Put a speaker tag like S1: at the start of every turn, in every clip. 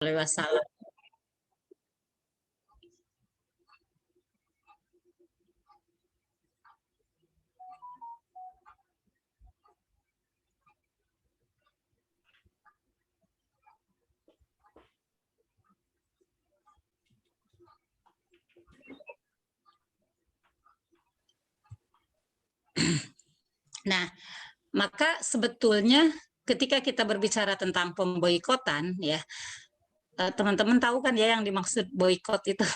S1: alaihi wasallam. Nah, maka sebetulnya ketika kita berbicara tentang pemboikotan ya, teman-teman tahu kan ya yang dimaksud boikot itu.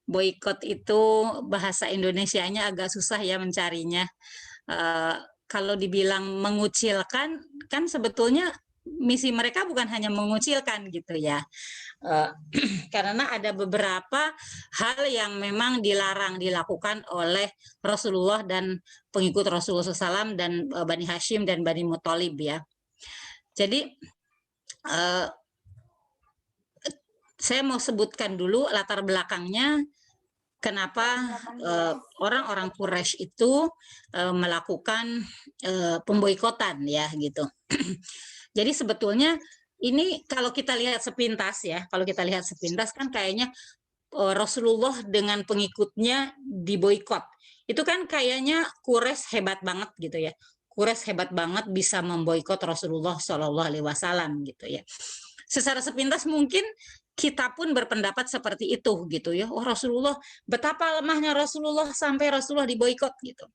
S1: Boikot itu bahasa Indonesianya agak susah ya mencarinya. Eh, Kalau dibilang mengucilkan, kan sebetulnya misi mereka bukan hanya mengucilkan gitu ya. Eh, karena ada beberapa hal yang memang dilarang dilakukan oleh Rasulullah dan pengikut Rasulullah SAW dan Bani Hashim dan Bani Muthalib ya. Jadi eh, saya mau sebutkan dulu latar belakangnya kenapa orang-orang Quraisy itu melakukan pemboikotan ya gitu. Jadi sebetulnya ini kalau kita lihat sepintas ya, kalau kita lihat sepintas kan kayaknya Rasulullah dengan pengikutnya diboikot. Itu kan kayaknya Quraisy hebat banget gitu ya. Quraisy hebat banget bisa memboikot Rasulullah Shallallahu Alaihi Wasallam gitu ya. Secara sepintas mungkin kita pun berpendapat seperti itu gitu ya. Oh Rasulullah, betapa lemahnya Rasulullah sampai Rasulullah diboikot gitu.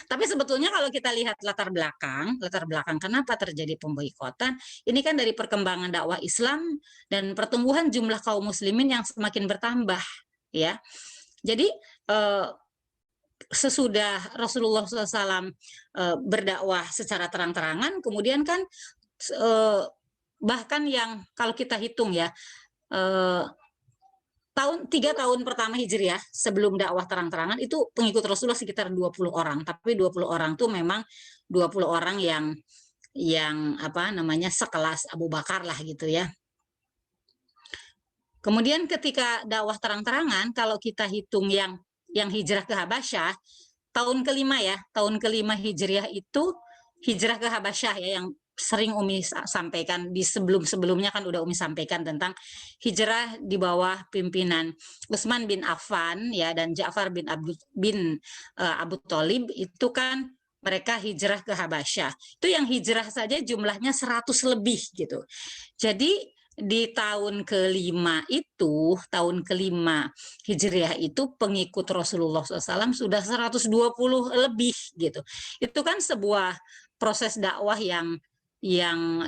S1: Tapi sebetulnya kalau kita lihat latar belakang kenapa terjadi pemboikotan, ini kan dari perkembangan dakwah Islam dan pertumbuhan jumlah kaum muslimin yang semakin bertambah, ya. Jadi sesudah Rasulullah SAW berdakwah secara terang-terangan, kemudian kan bahkan yang kalau kita hitung ya, eh, 3 tahun pertama Hijriah sebelum dakwah terang-terangan itu pengikut Rasulullah sekitar 20 orang, tapi 20 orang tuh memang 20 orang yang apa namanya sekelas Abu Bakar lah gitu ya. Kemudian ketika dakwah terang-terangan, kalau kita hitung yang hijrah ke Habasyah, tahun kelima Hijriah itu hijrah ke Habasyah ya, yang sering Umi sampaikan di sebelum-sebelumnya kan udah Umi sampaikan tentang hijrah di bawah pimpinan Utsman bin Affan ya dan Ja'far bin Abu Thalib itu kan mereka hijrah ke Habasyah. Itu yang hijrah saja jumlahnya 100 lebih gitu. Jadi di tahun kelima Hijriah itu pengikut Rasulullah SAW sudah 120 lebih gitu. Itu kan sebuah proses dakwah yang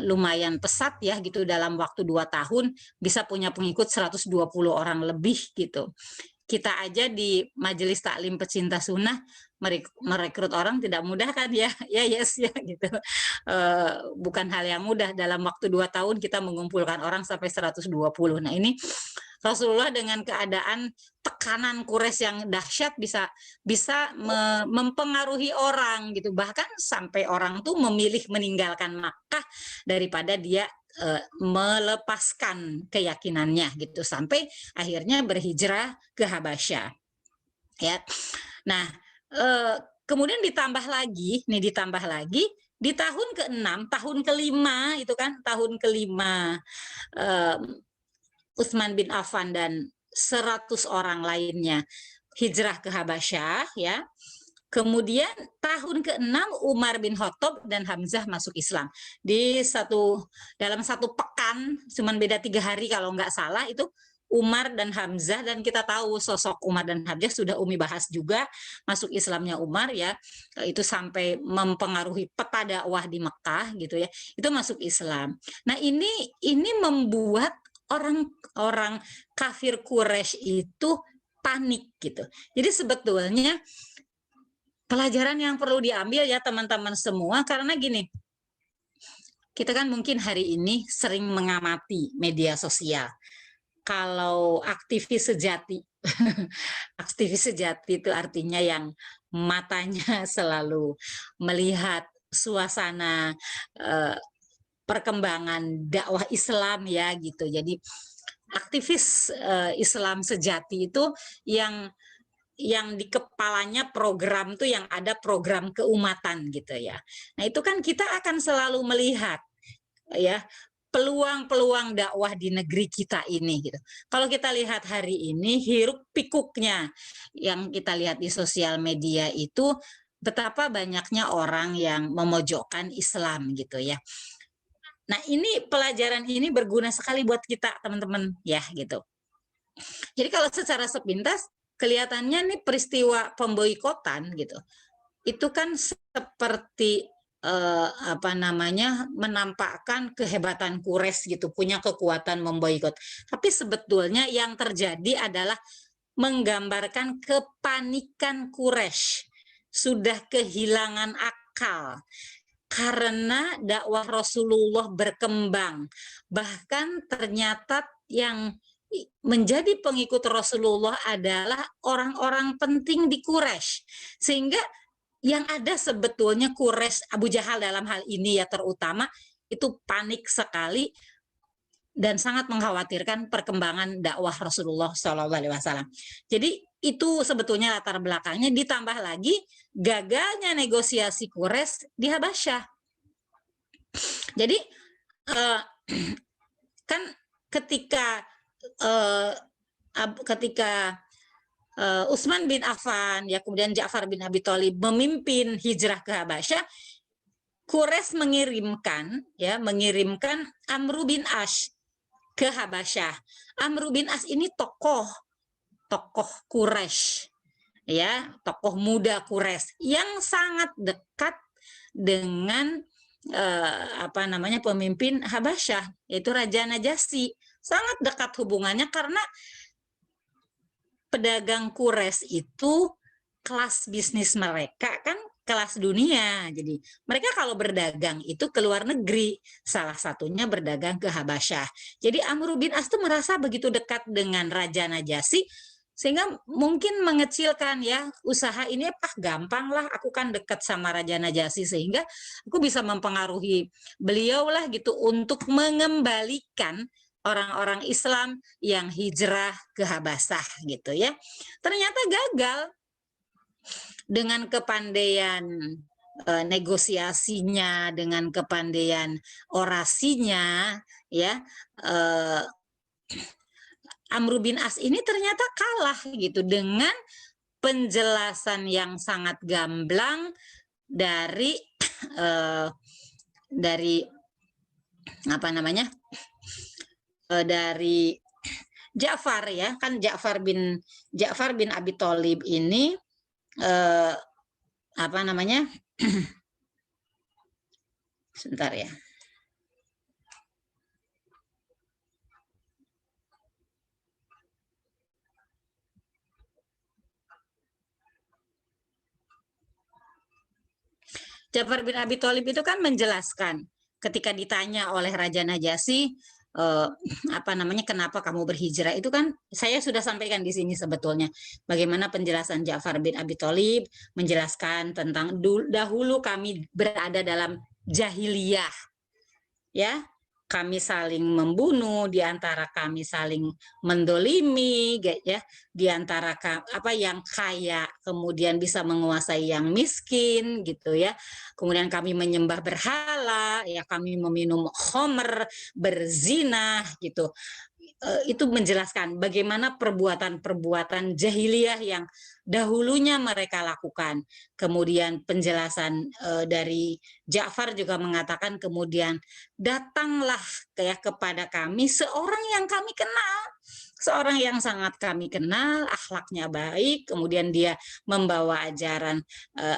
S1: lumayan pesat ya gitu, dalam waktu 2 tahun bisa punya pengikut 120 orang lebih gitu. Kita aja di Majelis Taklim Pecinta Sunnah merekrut orang tidak mudah kan ya, ya yes ya gitu. Bukan hal yang mudah dalam waktu 2 tahun kita mengumpulkan orang sampai 120. Nah ini Rasulullah dengan keadaan tekanan Quraisy yang dahsyat bisa bisa mempengaruhi orang gitu, bahkan sampai orang tuh memilih meninggalkan Makkah daripada dia melepaskan keyakinannya gitu, sampai akhirnya berhijrah ke Habasyah ya. Nah kemudian ditambah lagi di tahun ke-6, tahun kelima itu kan tahun kelima Utsman bin Affan dan 100 orang lainnya hijrah ke Habasyah ya. Kemudian tahun ke-6 Umar bin Khattab dan Hamzah masuk Islam. Dalam satu pekan, cuman beda 3 hari kalau nggak salah, itu Umar dan Hamzah, dan kita tahu sosok Umar dan Hamzah sudah Umi bahas juga, masuk Islamnya Umar ya, itu sampai mempengaruhi peta dakwah di Mekah gitu ya, itu masuk Islam. Nah ini membuat orang-orang kafir Quraisy itu panik gitu. Jadi sebetulnya pelajaran yang perlu diambil ya teman-teman semua, karena gini, kita kan mungkin hari ini sering mengamati media sosial. Kalau aktivis sejati, aktivis sejati itu artinya yang matanya selalu melihat suasana perkembangan dakwah Islam ya gitu. Jadi aktivis Islam sejati itu yang di kepalanya program tuh yang ada program keumatan gitu ya. Nah itu kan kita akan selalu melihat ya peluang-peluang dakwah di negeri kita ini gitu. Kalau kita lihat hari ini hiruk pikuknya yang kita lihat di sosial media itu betapa banyaknya orang yang memojokkan Islam gitu ya. Nah, ini pelajaran ini berguna sekali buat kita teman-teman ya gitu. Jadi kalau secara sepintas kelihatannya nih peristiwa pemboikotan gitu. Itu kan seperti menampakkan kehebatan Quraisy gitu, punya kekuatan memboikot. Tapi sebetulnya yang terjadi adalah menggambarkan kepanikan Quraisy, sudah kehilangan akal karena dakwah Rasulullah berkembang. Bahkan ternyata yang menjadi pengikut Rasulullah adalah orang-orang penting di Quraisy. Sehingga yang ada sebetulnya Quraisy, Abu Jahal dalam hal ini ya terutama, itu panik sekali dan sangat mengkhawatirkan perkembangan dakwah Rasulullah SAW. Jadi itu sebetulnya latar belakangnya, ditambah lagi gagalnya negosiasi Quraisy di Habasyah. Jadi kan ketika Utsman bin Affan ya kemudian Ja'far bin Abi Thalib memimpin hijrah ke Habasyah, Quraisy mengirimkan Amr bin As ke Habasyah. Amr bin As ini tokoh Quraisy ya, tokoh muda Quraisy yang sangat dekat dengan pemimpin Habasyah yaitu Raja Najasyi. Sangat dekat hubungannya karena pedagang Quraisy itu kelas bisnis mereka kan kelas dunia. Jadi mereka kalau berdagang itu ke luar negeri, salah satunya berdagang ke Habasyah. Jadi Amr bin As itu merasa begitu dekat dengan Raja Najasyi sehingga mungkin mengecilkan ya usaha ini, gampang lah, aku kan dekat sama Raja Najasyi sehingga aku bisa mempengaruhi beliau lah gitu untuk mengembalikan orang-orang Islam yang hijrah ke Habasyah gitu ya. Ternyata gagal dengan kepandaian negosiasinya, dengan kepandaian orasinya ya. Amr bin As ini ternyata kalah gitu dengan penjelasan yang sangat gamblang dari dari Ja'far ya, kan Ja'far bin Abi Thalib ini sebentar ya. Ja'far bin Abi Thalib itu kan menjelaskan ketika ditanya oleh Raja Najasyi kenapa kamu berhijrah, itu kan saya sudah sampaikan di sini sebetulnya bagaimana penjelasan Ja'far bin Abi Thalib menjelaskan tentang dahulu kami berada dalam jahiliyah ya, kami saling membunuh, di antara kami saling mendolimi ya, di antara yang kaya kemudian bisa menguasai yang miskin gitu ya, kemudian kami menyembah berhala ya, kami meminum khamr, berzina gitu. Itu menjelaskan bagaimana perbuatan-perbuatan jahiliyah yang dahulunya mereka lakukan. Kemudian penjelasan dari Ja'far juga mengatakan kemudian datanglah kepada kami seorang yang kami kenal, seorang yang sangat kami kenal, akhlaknya baik, kemudian dia membawa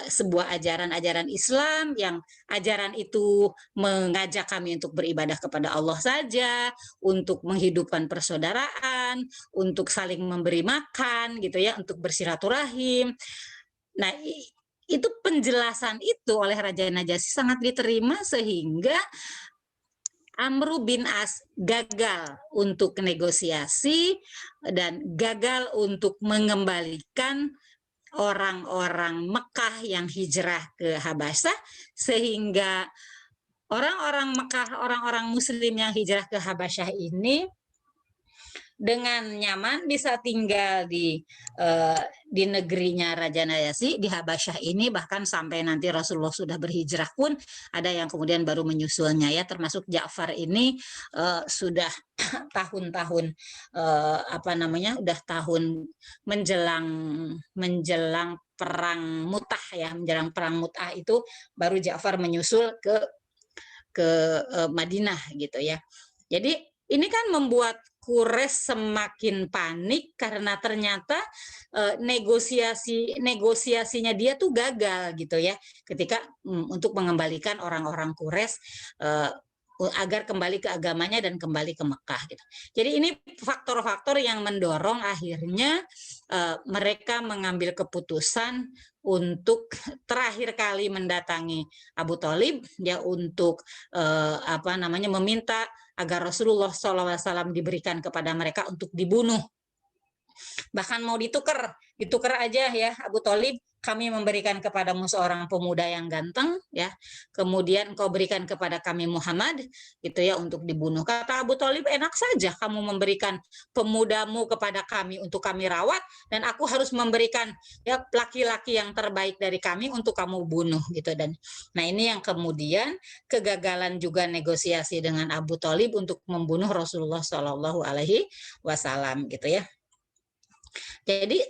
S1: sebuah ajaran Islam yang ajaran itu mengajak kami untuk beribadah kepada Allah saja, untuk menghidupkan persaudaraan, untuk saling memberi makan gitu ya, untuk bersilaturahim. Nah, itu penjelasan itu oleh Raja Najasyi sangat diterima sehingga Amr bin As gagal untuk negosiasi dan gagal untuk mengembalikan orang-orang Mekah yang hijrah ke Habasyah, sehingga orang-orang Mekah, orang-orang Muslim yang hijrah ke Habasyah ini dengan nyaman bisa tinggal di negerinya Raja Najasyi di Habasyah ini, bahkan sampai nanti Rasulullah sudah berhijrah pun ada yang kemudian baru menyusulnya ya, termasuk Ja'far ini sudah tahun-tahun apa namanya, udah tahun menjelang menjelang perang Mutah ya, menjelang perang Mutah itu baru Ja'far menyusul ke Madinah gitu ya. Jadi ini kan membuat Quraisy semakin panik karena ternyata negosiasinya dia tuh gagal gitu ya, ketika untuk mengembalikan orang-orang Quraisy agar kembali ke agamanya dan kembali ke Mekah gitu. Jadi ini faktor-faktor yang mendorong akhirnya mereka mengambil keputusan untuk terakhir kali mendatangi Abu Thalib ya, untuk apa namanya, meminta agar Rasulullah SAW diberikan kepada mereka untuk dibunuh. Bahkan mau ditukar aja ya, Abu Thalib, kami memberikan kepadamu seorang pemuda yang ganteng ya, kemudian kau berikan kepada kami Muhammad gitu ya untuk dibunuh. Kata Abu Thalib, enak saja kamu memberikan pemudamu kepada kami untuk kami rawat, dan aku harus memberikan ya laki-laki yang terbaik dari kami untuk kamu bunuh gitu. Dan nah ini yang kemudian kegagalan juga negosiasi dengan Abu Thalib untuk membunuh Rasulullah Shallallahu Alaihi Wasallam gitu ya. Jadi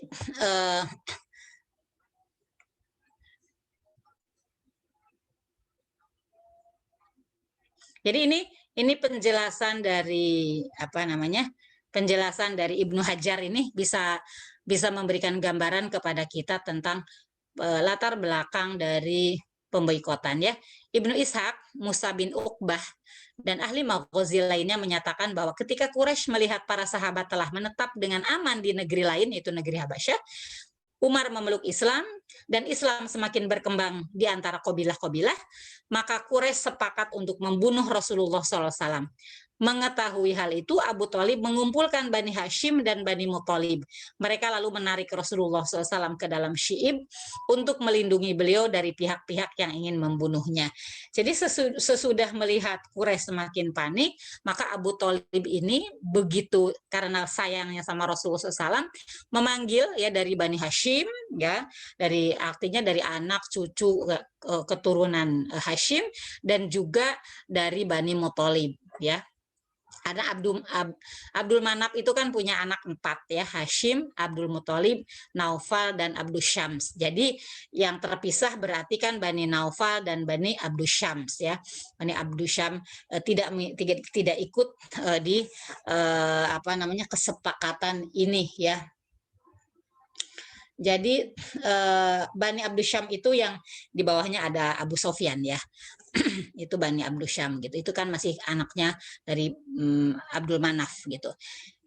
S1: ini penjelasan dari apa namanya, penjelasan dari Ibnu Hajar ini bisa memberikan gambaran kepada kita tentang latar belakang dari pemboikotan ya. Ibnu Ishaq, Musa bin Uqbah, dan ahli Maghazi lainnya menyatakan bahwa ketika Quraisy melihat para sahabat telah menetap dengan aman di negeri lain, yaitu negeri Habasyah, Umar memeluk Islam dan Islam semakin berkembang di antara kabilah-kabilah, maka Quraisy sepakat untuk membunuh Rasulullah SAW. Mengetahui hal itu, Abu Thalib mengumpulkan Bani Hashim dan Bani Muthalib. Mereka lalu menarik Rasulullah SAW ke dalam Syi'ib untuk melindungi beliau dari pihak-pihak yang ingin membunuhnya. Jadi sesudah melihat Quraisy semakin panik, maka Abu Thalib ini begitu karena sayangnya sama Rasulullah SAW, memanggil ya dari Bani Hashim ya, dari artinya dari anak cucu keturunan Hashim, dan juga dari Bani Muthalib ya. Ada Abdul Manaf itu kan punya anak 4 ya, Hashim, Abdul Muthalib, Naufal, dan Abdul Syams. Jadi yang terpisah berarti kan Bani Naufal dan Bani Abdul Syams ya. Bani Abdul Syams tidak ikut di apa namanya, kesepakatan ini ya. Jadi Bani Abdul Syam itu yang di bawahnya ada Abu Sofyan ya. Itu Bani Abdul Syam gitu. Itu kan masih anaknya dari Abdul Manaf gitu.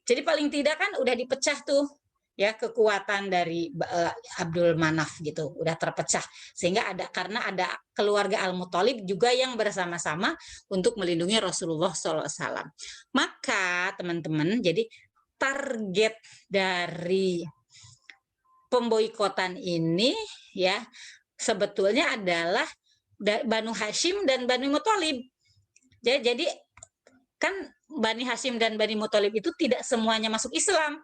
S1: Jadi paling tidak kan udah dipecah tuh ya kekuatan dari Abdul Manaf gitu, udah terpecah, sehingga karena ada keluarga Al-Muthalib juga yang bersama-sama untuk melindungi Rasulullah SAW. Maka teman-teman, jadi target dari pemboikotan ini ya sebetulnya adalah Banu Hashim dan Bani Muthalib. Jadi kan Bani Hashim dan Bani Muthalib itu tidak semuanya masuk Islam.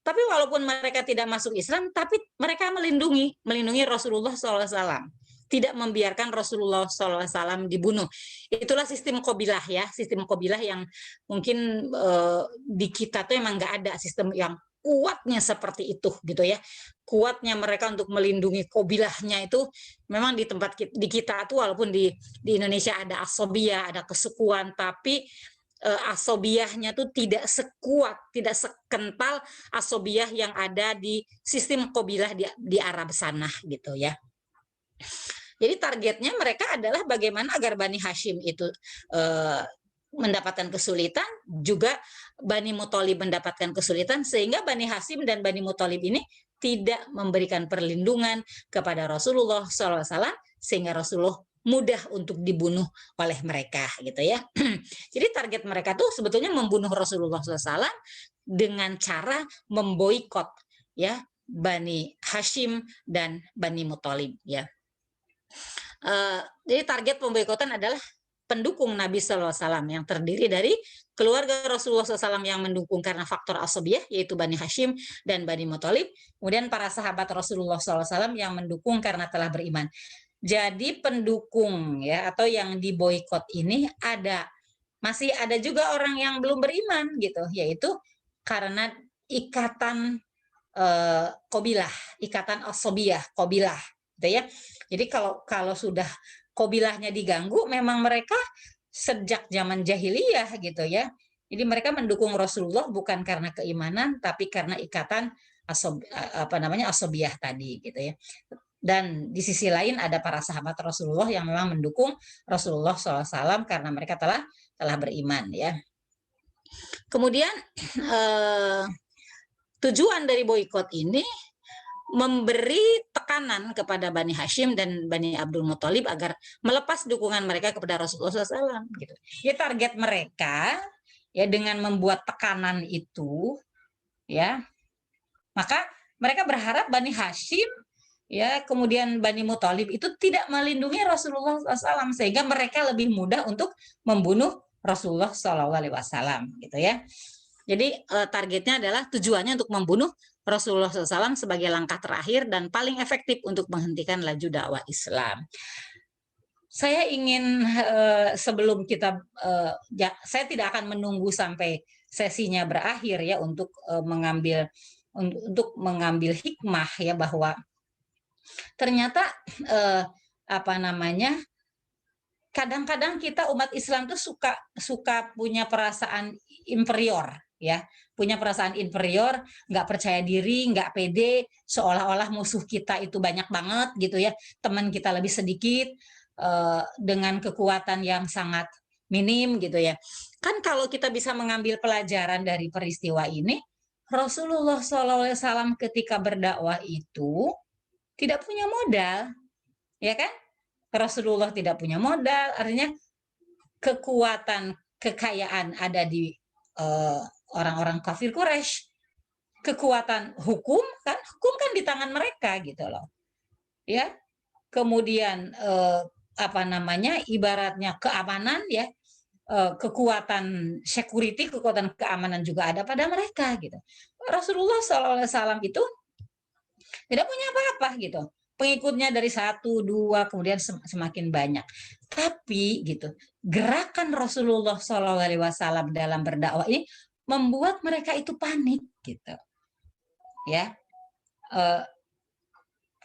S1: Tapi walaupun mereka tidak masuk Islam, tapi mereka melindungi Rasulullah SAW. Tidak membiarkan Rasulullah SAW dibunuh. Itulah sistem qabilah ya, sistem qabilah yang mungkin di kita tuh emang nggak ada sistem yang kuatnya seperti itu gitu ya. Kuatnya mereka untuk melindungi qabilahnya itu memang di tempat di kita tuh, walaupun di Indonesia ada asobiyah, ada kesukuan, tapi asobiyahnya tuh tidak sekuat, tidak sekental asobiyah yang ada di sistem qabilah di Arab sana gitu ya. Jadi targetnya mereka adalah bagaimana agar Bani Hashim itu mendapatkan kesulitan, juga Bani Muthalib mendapatkan kesulitan, sehingga Bani Hashim dan Bani Muthalib ini tidak memberikan perlindungan kepada Rasulullah SAW, sehingga Rasulullah mudah untuk dibunuh oleh mereka gitu ya. Jadi target mereka tuh sebetulnya membunuh Rasulullah SAW dengan cara memboikot ya Bani Hashim dan Bani Muthalib ya. Jadi target pemboikotan adalah pendukung Nabi Sallallahu Alaihi Wasallam yang terdiri dari keluarga Rasulullah SAW yang mendukung karena faktor asabiyah, yaitu Bani Hashim dan Bani Muthalib, kemudian para sahabat Rasulullah SAW yang mendukung karena telah beriman. Jadi pendukung ya atau yang diboikot ini masih ada juga orang yang belum beriman gitu, yaitu karena ikatan kobilah, ikatan asobiyah, kobilah, gitu ya. Jadi kalau sudah kobilahnya diganggu, memang mereka sejak zaman jahiliyah gitu ya. Jadi mereka mendukung Rasulullah bukan karena keimanan, tapi karena ikatan asobiyah tadi gitu ya. Dan di sisi lain ada para sahabat Rasulullah yang memang mendukung Rasulullah SAW karena mereka telah beriman ya. Kemudian tujuan dari boikot ini memberi tekanan kepada Bani Hashim dan Bani Abdul Muthalib agar melepas dukungan mereka kepada Rasulullah SAW. Gitu. Ya target mereka ya dengan membuat tekanan itu, ya maka mereka berharap Bani Hashim ya kemudian Bani Muthalib itu tidak melindungi Rasulullah SAW sehingga mereka lebih mudah untuk membunuh Rasulullah SAW gitu ya. Jadi targetnya adalah tujuannya untuk membunuh Rasulullah SAW sebagai langkah terakhir dan paling efektif untuk menghentikan laju dakwah Islam. Saya ingin sebelum kita, saya tidak akan menunggu sampai sesinya berakhir ya untuk mengambil hikmah ya bahwa ternyata kadang-kadang kita umat Islam tuh suka punya perasaan inferior ya, punya perasaan inferior, nggak percaya diri, nggak pede, seolah-olah musuh kita itu banyak banget gitu ya, teman kita lebih sedikit dengan kekuatan yang sangat minim gitu ya. Kan kalau kita bisa mengambil pelajaran dari peristiwa ini, Rasulullah SAW ketika berdakwah itu tidak punya modal, ya kan? Rasulullah tidak punya modal, artinya kekuatan kekayaan ada di orang-orang kafir Quraisy, kekuatan hukum kan di tangan mereka gitu loh, ya. Kemudian ibaratnya keamanan ya, kekuatan security, kekuatan keamanan juga ada pada mereka gitu. Rasulullah SAW itu tidak punya apa-apa gitu. Pengikutnya dari 1, 2, kemudian semakin banyak. Tapi gitu, gerakan Rasulullah SAW dalam berdakwah ini membuat mereka itu panik gitu. Ya,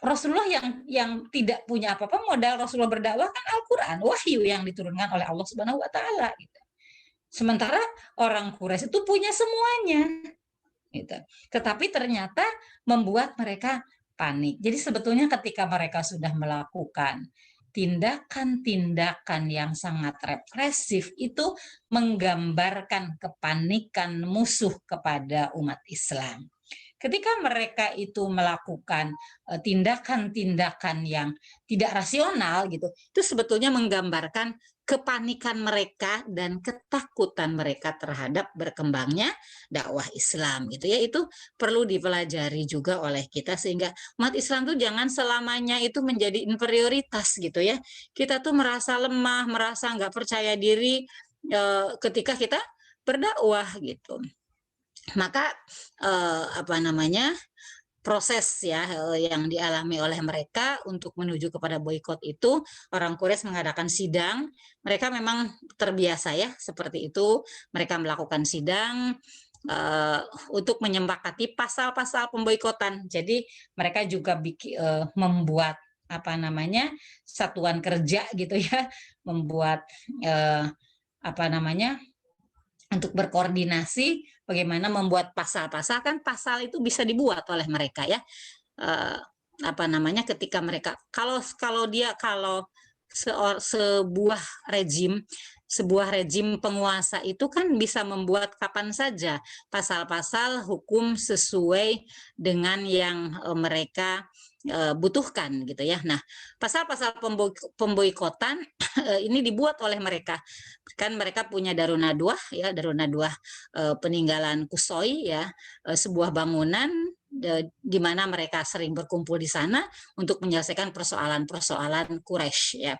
S1: Rasulullah yang tidak punya apa-apa, modal Rasulullah berdakwah kan Al-Quran, wahyu yang diturunkan oleh Allah Subhanahu Wa Taala. Gitu. Sementara orang Quraisy itu punya semuanya. Gitu. Tetapi ternyata membuat mereka panik. Jadi sebetulnya ketika mereka sudah melakukan tindakan-tindakan yang sangat represif itu menggambarkan kepanikan musuh kepada umat Islam. Ketika mereka itu melakukan tindakan-tindakan yang tidak rasional gitu, itu sebetulnya menggambarkan kepanikan mereka dan ketakutan mereka terhadap berkembangnya dakwah Islam gitu ya. Itu perlu dipelajari juga oleh kita sehingga umat Islam tuh jangan selamanya itu menjadi inferioritas gitu ya. Kita tuh merasa lemah, merasa nggak percaya diri ketika kita berdakwah gitu. Maka proses ya yang dialami oleh mereka untuk menuju kepada boikot itu, orang Quraisy mengadakan sidang. Mereka memang terbiasa ya seperti itu. Mereka melakukan sidang untuk menyepakati pasal-pasal pemboikotan. Jadi mereka juga membuat satuan kerja gitu ya, membuat untuk berkoordinasi bagaimana membuat pasal-pasal. Kan pasal itu bisa dibuat oleh mereka ya, ketika mereka kalau sebuah rejim penguasa itu kan bisa membuat kapan saja pasal-pasal hukum sesuai dengan yang mereka butuhkan gitu ya. Nah, pasal-pasal pemboikotan ini dibuat oleh mereka. Kan mereka punya Darun Nadwah ya, Darun Nadwah peninggalan Kusoi ya, sebuah bangunan di mana mereka sering berkumpul di sana untuk menyelesaikan persoalan-persoalan Quraisy ya.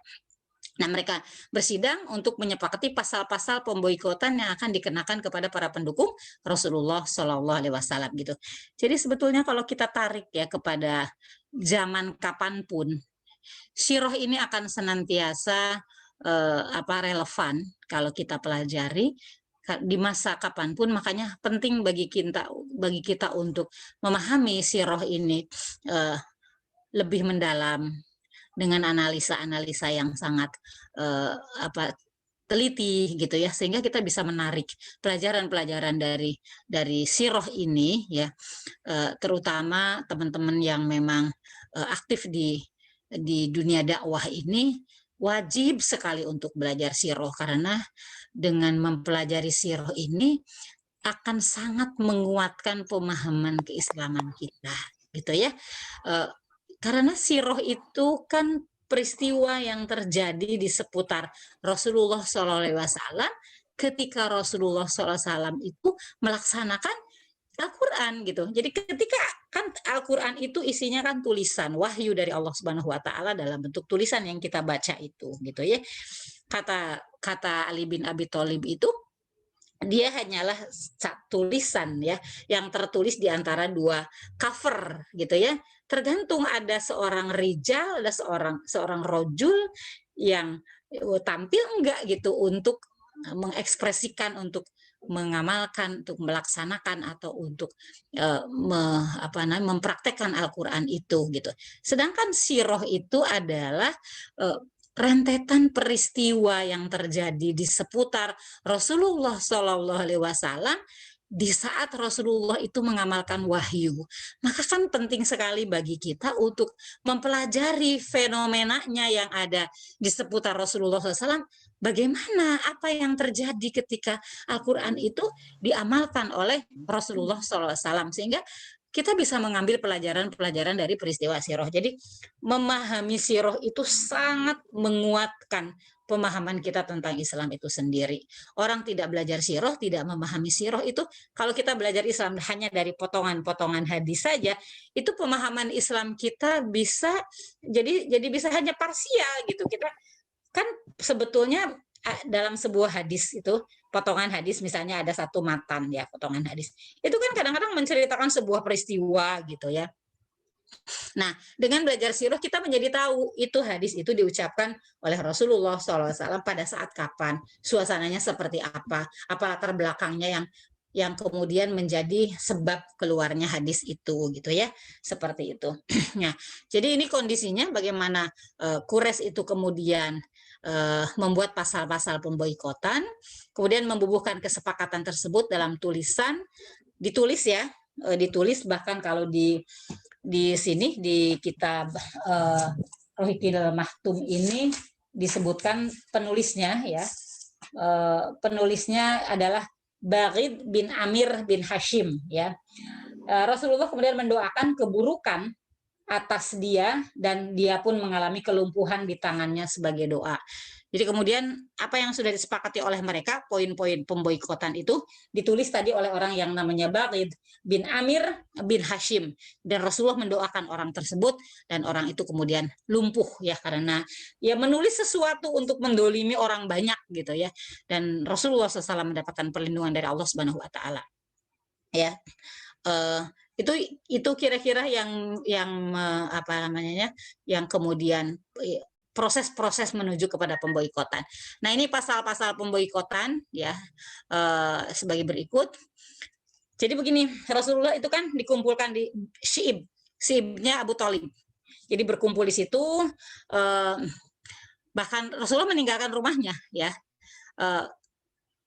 S1: Nah, mereka bersidang untuk menyepakati pasal-pasal pemboikotan yang akan dikenakan kepada para pendukung Rasulullah Shallallahu Alaihi Wasallam gitu. Jadi sebetulnya kalau kita tarik ya kepada zaman kapanpun, sirah ini akan senantiasa relevan kalau kita pelajari di masa kapanpun. Makanya penting bagi kita untuk memahami sirah ini eh, lebih mendalam dengan analisa-analisa yang sangat eh, apa teliti gitu ya, sehingga kita bisa menarik pelajaran-pelajaran dari sirah ini ya, terutama teman-teman yang memang aktif di dunia dakwah ini wajib sekali untuk belajar sirah, karena dengan mempelajari sirah ini akan sangat menguatkan pemahaman keislaman kita gitu ya. Eh, karena sirah itu kan peristiwa yang terjadi di seputar Rasulullah SAW ketika Rasulullah SAW itu melaksanakan Al-Quran gitu. Jadi ketika kan Al-Quran itu isinya kan tulisan wahyu dari Allah Subhanahu Wa Taala dalam bentuk tulisan yang kita baca itu gitu ya. Kata kata Ali bin Abi Thalib itu, dia hanyalah tulisan ya, yang tertulis di antara dua cover gitu ya. Tergantung ada seorang rijal, ada seorang rojul yang tampil enggak gitu untuk mengekspresikan, untuk mengamalkan, untuk melaksanakan, atau untuk mempraktekkan Al-Quran itu gitu. Sedangkan sirah itu adalah rentetan peristiwa yang terjadi di seputar Rasulullah Shallallahu Alaihi Wasallam di saat Rasulullah itu mengamalkan wahyu. Maka kan penting sekali bagi kita untuk mempelajari fenomenanya yang ada di seputar Rasulullah SAW. Bagaimana, apa yang terjadi ketika Al-Quran itu diamalkan oleh Rasulullah SAW, sehingga kita bisa mengambil pelajaran-pelajaran dari peristiwa sirah. Jadi memahami sirah itu sangat menguatkan pemahaman kita tentang Islam itu sendiri. Orang tidak belajar sirah, tidak memahami sirah itu, kalau kita belajar Islam hanya dari potongan-potongan hadis saja, itu pemahaman Islam kita bisa jadi bisa hanya parsial gitu. Kita kan sebetulnya dalam sebuah hadis itu, potongan hadis misalnya ada satu matan ya, potongan hadis itu kan kadang-kadang menceritakan sebuah peristiwa gitu ya. Nah, dengan belajar sirah kita menjadi tahu itu hadis itu diucapkan oleh Rasulullah SAW pada saat kapan, suasananya seperti apa latar belakangnya yang kemudian menjadi sebab keluarnya hadis itu gitu ya, seperti itu. Nah, jadi ini kondisinya bagaimana Quraisy itu kemudian membuat pasal-pasal pemboikotan, kemudian membubuhkan kesepakatan tersebut dalam tulisan, ditulis ya, ditulis bahkan kalau di sini di kitab Rohikil Mahtum ini disebutkan penulisnya ya, penulisnya adalah Barid bin Amir bin Hashim ya. Rasulullah kemudian mendoakan keburukan atas dia dan dia pun mengalami kelumpuhan di tangannya sebagai doa. Jadi kemudian apa yang sudah disepakati oleh mereka, poin-poin pemboikotan itu ditulis tadi oleh orang yang namanya Barid bin Amir bin Hashim, dan Rasulullah mendoakan orang tersebut dan orang itu kemudian lumpuh ya, karena ya menulis sesuatu untuk mendolimi orang banyak gitu ya, dan Rasulullah SAW mendapatkan perlindungan dari Allah Subhanahu Wa Taala ya. Uh, itu kira-kira yang kemudian proses-proses menuju kepada pemboikotan. Nah, ini pasal-pasal pemboikotan ya, sebagai berikut. Jadi begini, Rasulullah itu kan dikumpulkan di Syi'ibnya Abu Thalib. Jadi berkumpul di situ, bahkan Rasulullah meninggalkan rumahnya ya,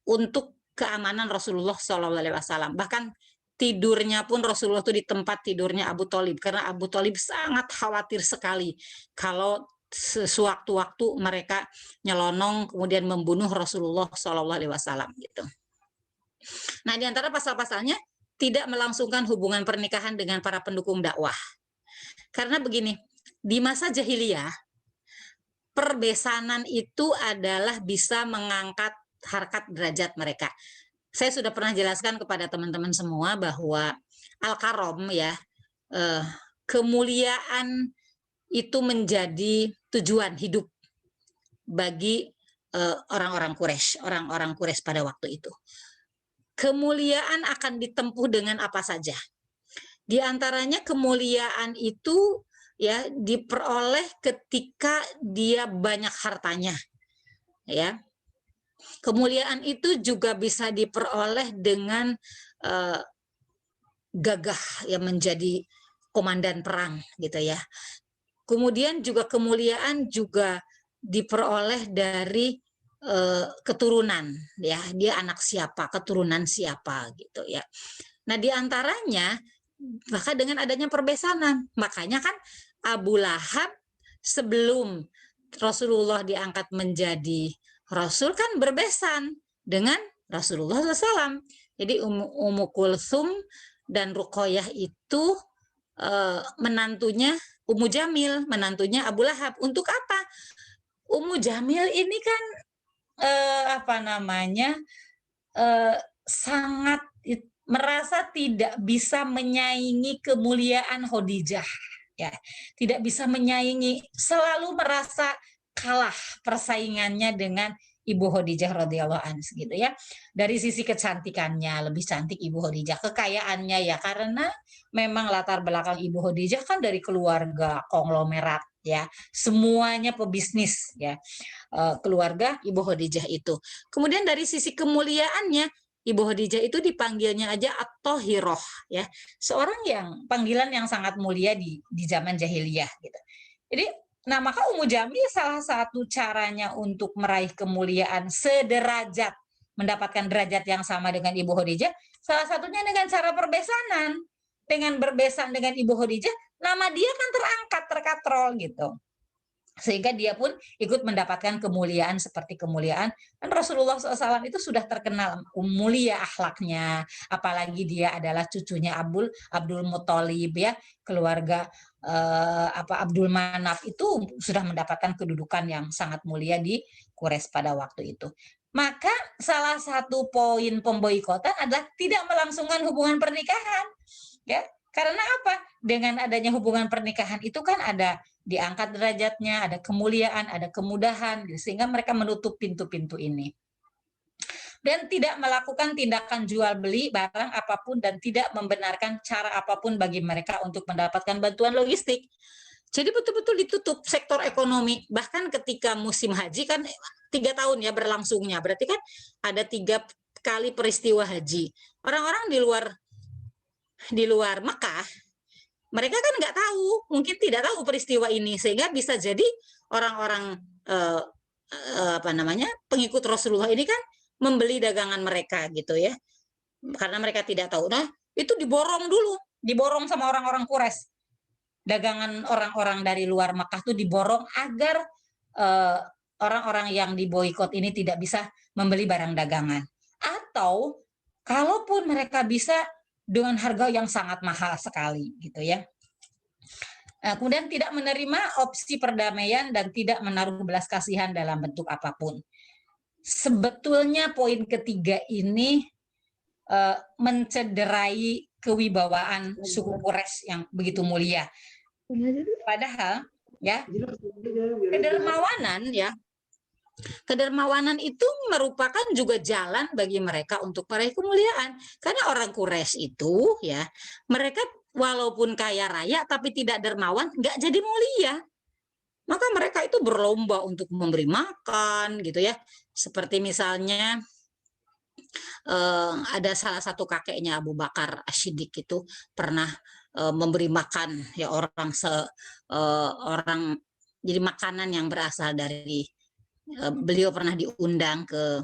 S1: untuk keamanan Rasulullah SAW. Bahkan tidurnya pun Rasulullah itu di tempat tidurnya Abu Thalib, karena Abu Thalib sangat khawatir sekali kalau sewaktu-waktu mereka nyelonong kemudian membunuh Rasulullah SAW gitu. Nah, di antara pasal-pasalnya tidak melangsungkan hubungan pernikahan dengan para pendukung dakwah. Karena begini, di masa jahiliyah perbesanan itu adalah bisa mengangkat harkat derajat mereka. Saya sudah pernah jelaskan kepada teman-teman semua bahwa al-karom ya, kemuliaan itu menjadi tujuan hidup bagi orang-orang Quraisy pada waktu itu. Kemuliaan akan ditempuh dengan apa saja. Di antaranya kemuliaan itu ya diperoleh ketika dia banyak hartanya. Ya. Kemuliaan itu juga bisa diperoleh dengan gagah ya menjadi komandan perang gitu ya. Kemudian juga kemuliaan juga diperoleh dari keturunan ya, dia anak siapa, keturunan siapa gitu ya. Nah, di antaranya maka dengan adanya perbesanan, makanya kan Abu Lahab sebelum Rasulullah diangkat menjadi Rasul kan berbesan dengan Rasulullah SAW. Jadi Ummu Kulsum dan Ruqayyah itu menantunya Ummu Jamil, menantunya Abu Lahab. Untuk apa? Ummu Jamil ini kan sangat merasa tidak bisa menyaingi kemuliaan Khadijah, ya, tidak bisa menyaingi, selalu merasa kalah persaingannya dengan Ibu Khadijah radhiyallahu anha gitu ya. Dari sisi kecantikannya lebih cantik Ibu Khadijah, kekayaannya ya karena memang latar belakang Ibu Khadijah kan dari keluarga konglomerat ya, semuanya pebisnis ya. Keluarga Ibu Khadijah itu. Kemudian dari sisi kemuliaannya Ibu Khadijah itu dipanggilnya aja At-Thahiroh ya, seorang yang panggilan yang sangat mulia di zaman jahiliyah gitu. Jadi nah maka Ummu Jamil salah satu caranya untuk meraih kemuliaan sederajat, mendapatkan derajat yang sama dengan Ibu Khadijah, salah satunya dengan cara perbesanan. Dengan berbesan dengan Ibu Khadijah, nama dia kan terangkat, terkatrol gitu. Sehingga dia pun ikut mendapatkan kemuliaan seperti kemuliaan, dan Rasulullah SAW itu sudah terkenal mulia akhlaknya, apalagi dia adalah cucunya Abdul Muthalib ya, keluarga Abdul Manaf itu sudah mendapatkan kedudukan yang sangat mulia di Quraisy pada waktu itu. Maka salah satu poin pemboikotan adalah tidak melangsungkan hubungan pernikahan ya, karena apa? Dengan adanya hubungan pernikahan itu kan ada diangkat derajatnya, ada kemuliaan, ada kemudahan, sehingga mereka menutup pintu-pintu ini. Dan tidak melakukan tindakan jual beli barang apapun dan tidak membenarkan cara apapun bagi mereka untuk mendapatkan bantuan logistik. Jadi betul-betul ditutup sektor ekonomi. Bahkan ketika musim haji kan 3 tahun ya berlangsungnya, berarti kan ada 3 kali peristiwa haji. Orang-orang di luar Mekah mereka kan nggak tahu, mungkin tidak tahu peristiwa ini, sehingga bisa jadi orang-orang pengikut Rasulullah ini kan membeli dagangan mereka gitu ya, karena mereka tidak tahu. Nah itu diborong dulu, diborong sama orang-orang Quraisy, dagangan orang-orang dari luar Makkah tuh diborong agar orang-orang yang diboikot ini tidak bisa membeli barang dagangan, atau kalaupun mereka bisa dengan harga yang sangat mahal sekali gitu ya. Nah, kemudian tidak menerima opsi perdamaian dan tidak menaruh belas kasihan dalam bentuk apapun. Sebetulnya poin ketiga ini mencederai kewibawaan suku Quraisy yang begitu mulia. Padahal ya kedermawanan itu merupakan juga jalan bagi mereka untuk meraih kemuliaan. Karena orang Quraisy itu ya, mereka walaupun kaya raya tapi tidak dermawan, nggak jadi mulia. Maka mereka itu berlomba untuk memberi makan gitu ya. Seperti misalnya ada salah satu kakeknya Abu Bakar As-Siddiq itu pernah memberi makan ya orang jadi makanan yang berasal dari beliau pernah diundang ke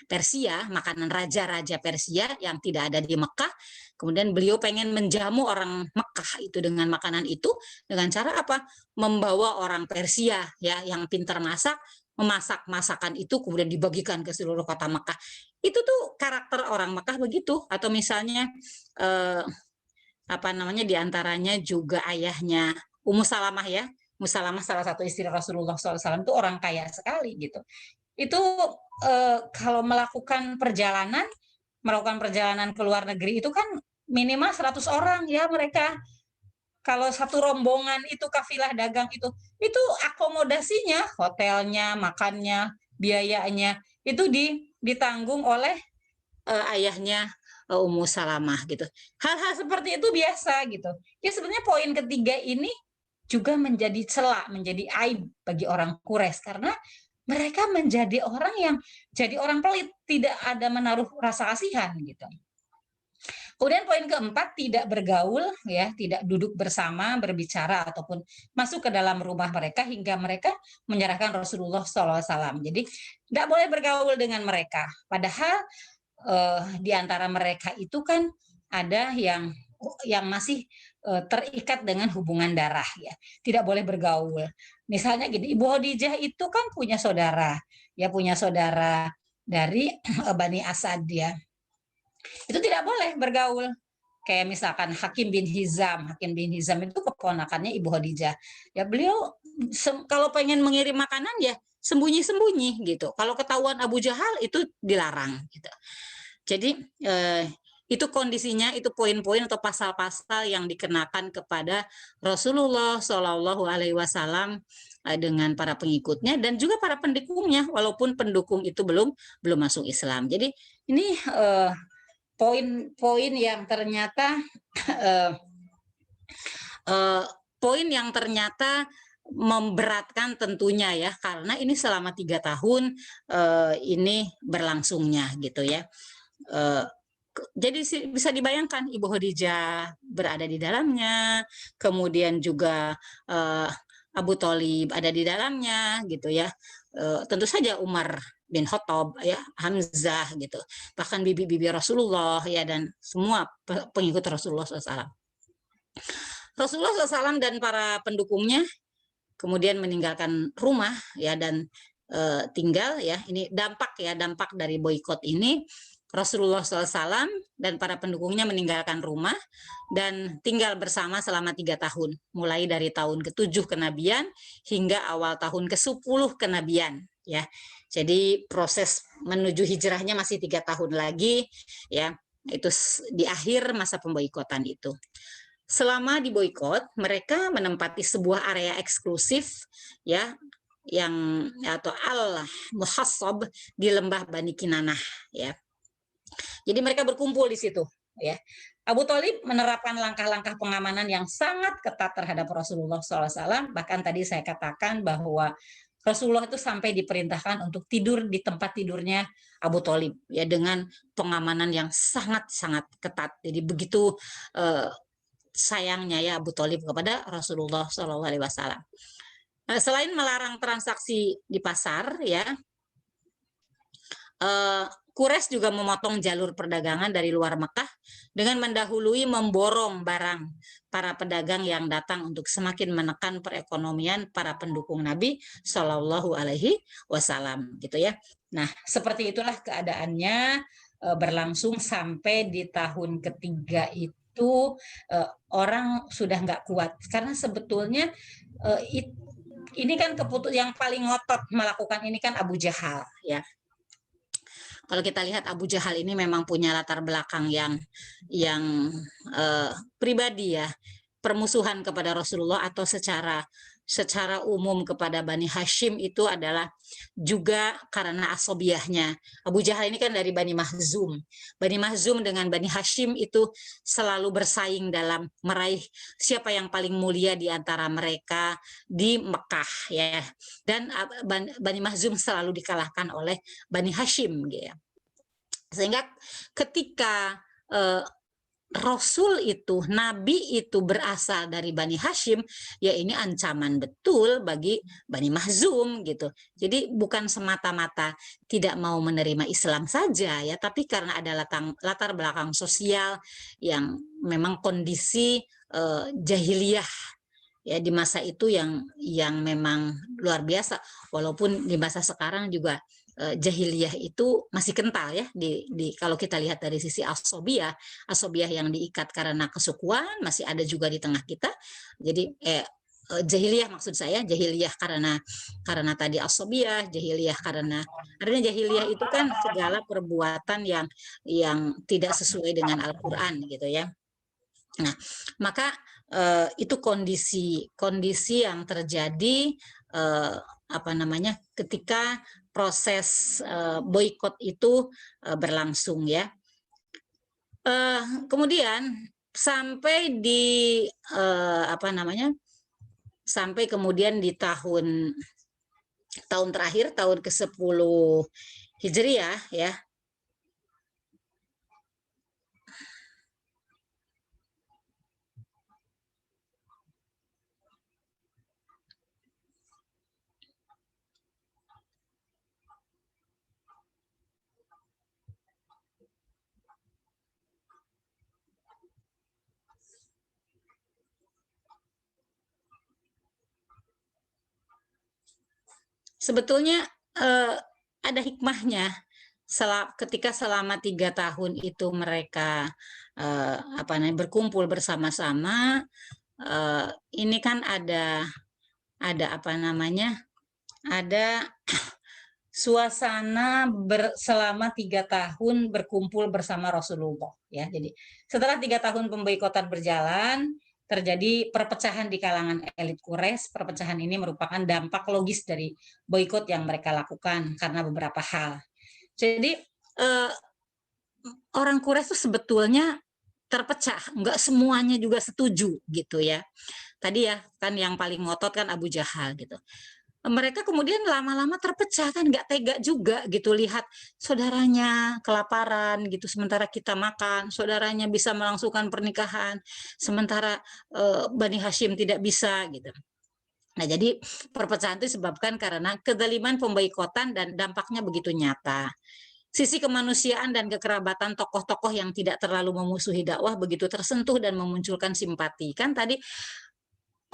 S1: Persia, makanan raja-raja Persia yang tidak ada di Mekah. Kemudian beliau pengen menjamu orang Mekah itu dengan makanan itu, dengan cara apa? Membawa orang Persia ya yang pintar masak, memasak masakan itu kemudian dibagikan ke seluruh kota Mekah. Itu tuh karakter orang Mekah begitu. Atau misalnya diantaranya juga ayahnya Ummu Salamah ya. Ummu Salamah salah satu istri Rasulullah SAW itu orang kaya sekali gitu. Itu kalau melakukan perjalanan ke luar negeri itu kan minimal 100 orang ya mereka. kalau satu rombongan itu kafilah dagang itu akomodasinya, hotelnya, makannya, biayanya itu ditanggung oleh ayahnya Ummu Salamah gitu. Hal-hal seperti itu biasa gitu. Ya sebenarnya poin ketiga ini juga menjadi celah, menjadi aib bagi orang Quraisy karena mereka menjadi orang yang jadi orang pelit, tidak ada menaruh rasa kasihan gitu. Kemudian poin keempat, tidak bergaul, ya, tidak duduk bersama, berbicara ataupun masuk ke dalam rumah mereka hingga mereka menyerahkan Rasulullah SAW. Jadi tidak boleh bergaul dengan mereka. Padahal di antara mereka itu kan ada yang masih terikat dengan hubungan darah, ya, tidak boleh bergaul. Misalnya gini, Ibu Khadijah itu kan punya saudara, ya, punya saudara dari Bani Asad, ya, itu tidak boleh bergaul. Kayak misalkan Hakim bin Hizam itu keponakannya Ibu Khadijah. Ya beliau kalau pengen mengirim makanan ya sembunyi-sembunyi gitu. Kalau ketahuan Abu Jahal itu dilarang gitu. Jadi itu kondisinya, itu poin-poin atau pasal-pasal yang dikenakan kepada Rasulullah Shallallahu Alaihi Wasallam dengan para pengikutnya dan juga para pendukungnya, walaupun pendukung itu belum masuk Islam. Jadi ini poin-poin yang ternyata poin yang ternyata memberatkan tentunya ya, karena ini selama 3 tahun ini berlangsungnya gitu ya. Jadi bisa dibayangkan Ibu Khadijah berada di dalamnya, kemudian juga Abu Thalib ada di dalamnya gitu ya. Tentu saja Umar bin Khattab, ya, Hamzah gitu, bahkan bibi-bibi Rasulullah, ya, dan semua pengikut Rasulullah SAW. Rasulullah SAW dan para pendukungnya kemudian meninggalkan rumah, ya, dan tinggal, ya, ini dampak dari boikot ini. Rasulullah SAW dan para pendukungnya meninggalkan rumah dan tinggal bersama selama 3 tahun, mulai dari tahun ke-7 kenabian hingga awal tahun ke-10 kenabian, ya. Jadi proses menuju hijrahnya masih 3 tahun lagi, ya. Itu di akhir masa pemboikotan itu. Selama di boikot, mereka menempati sebuah area eksklusif, ya, yang atau al-muhassab di lembah Bani Kinanah, ya. Jadi mereka berkumpul di situ, ya. Abu Thalib menerapkan langkah-langkah pengamanan yang sangat ketat terhadap Rasulullah SAW. Bahkan tadi saya katakan bahwa Rasulullah itu sampai diperintahkan untuk tidur di tempat tidurnya Abu Thalib, ya, dengan pengamanan yang sangat-sangat ketat. Jadi begitu sayangnya ya Abu Thalib kepada Rasulullah SAW. Selain melarang transaksi di pasar, ya, Quraisy juga memotong jalur perdagangan dari luar Mekah dengan mendahului memborong barang para pedagang yang datang untuk semakin menekan perekonomian para pendukung Nabi Shallallahu Alaihi Wasallam, gitu ya. Nah, seperti itulah keadaannya berlangsung sampai di tahun ketiga itu orang sudah nggak kuat karena sebetulnya ini kan yang paling ngotot melakukan ini kan Abu Jahal, ya. Kalau kita lihat Abu Jahal ini memang punya latar belakang yang pribadi, ya, permusuhan kepada Rasulullah atau secara umum kepada Bani Hashim itu adalah juga karena asobiyahnya. Abu Jahal ini kan dari Bani Mahzum. Bani Mahzum dengan Bani Hashim itu selalu bersaing dalam meraih siapa yang paling mulia di antara mereka di Mekah, ya. Dan Bani Mahzum selalu dikalahkan oleh Bani Hashim, ya. Sehingga ketika Rasul itu, Nabi itu berasal dari Bani Hashim, ya ini ancaman betul bagi Bani Mahzum gitu. Jadi bukan semata-mata tidak mau menerima Islam saja, ya, tapi karena ada latar belakang sosial yang memang kondisi jahiliyah, ya, di masa itu yang memang luar biasa. Walaupun di masa sekarang juga jahiliyah itu masih kental, ya, kalau kita lihat dari sisi asobiyah yang diikat karena kesukuan masih ada juga di tengah kita. Jadi jahiliyah, maksud saya jahiliyah karena tadi asobiyah, jahiliyah karena jahiliyah itu kan segala perbuatan yang tidak sesuai dengan Al-Qur'an gitu, ya. Nah, maka itu kondisi yang terjadi ketika proses boikot itu berlangsung ya. Kemudian sampai di sampai kemudian di tahun terakhir, tahun ke-10 Hijriah ya. Sebetulnya ada hikmahnya ketika selama 3 tahun itu mereka berkumpul bersama-sama. Ini kan ada ada suasana selama 3 tahun berkumpul bersama Rasulullah ya. Jadi setelah 3 tahun pemboikotan berjalan, terjadi perpecahan di kalangan elit Quraisy. Perpecahan ini merupakan dampak logis dari boikot yang mereka lakukan karena beberapa hal. Jadi orang Quraisy itu sebetulnya terpecah, nggak semuanya juga setuju gitu ya. Tadi ya kan yang paling ngotot kan Abu Jahal gitu. Mereka kemudian lama-lama terpecah, kan nggak tega juga gitu lihat saudaranya kelaparan gitu, sementara kita makan, saudaranya bisa melangsungkan pernikahan, sementara Bani Hashim tidak bisa gitu. Nah, jadi perpecahan itu disebabkan karena kezaliman pemboikotan dan dampaknya begitu nyata. Sisi kemanusiaan dan kekerabatan tokoh-tokoh yang tidak terlalu memusuhi dakwah begitu tersentuh dan memunculkan simpati. Kan tadi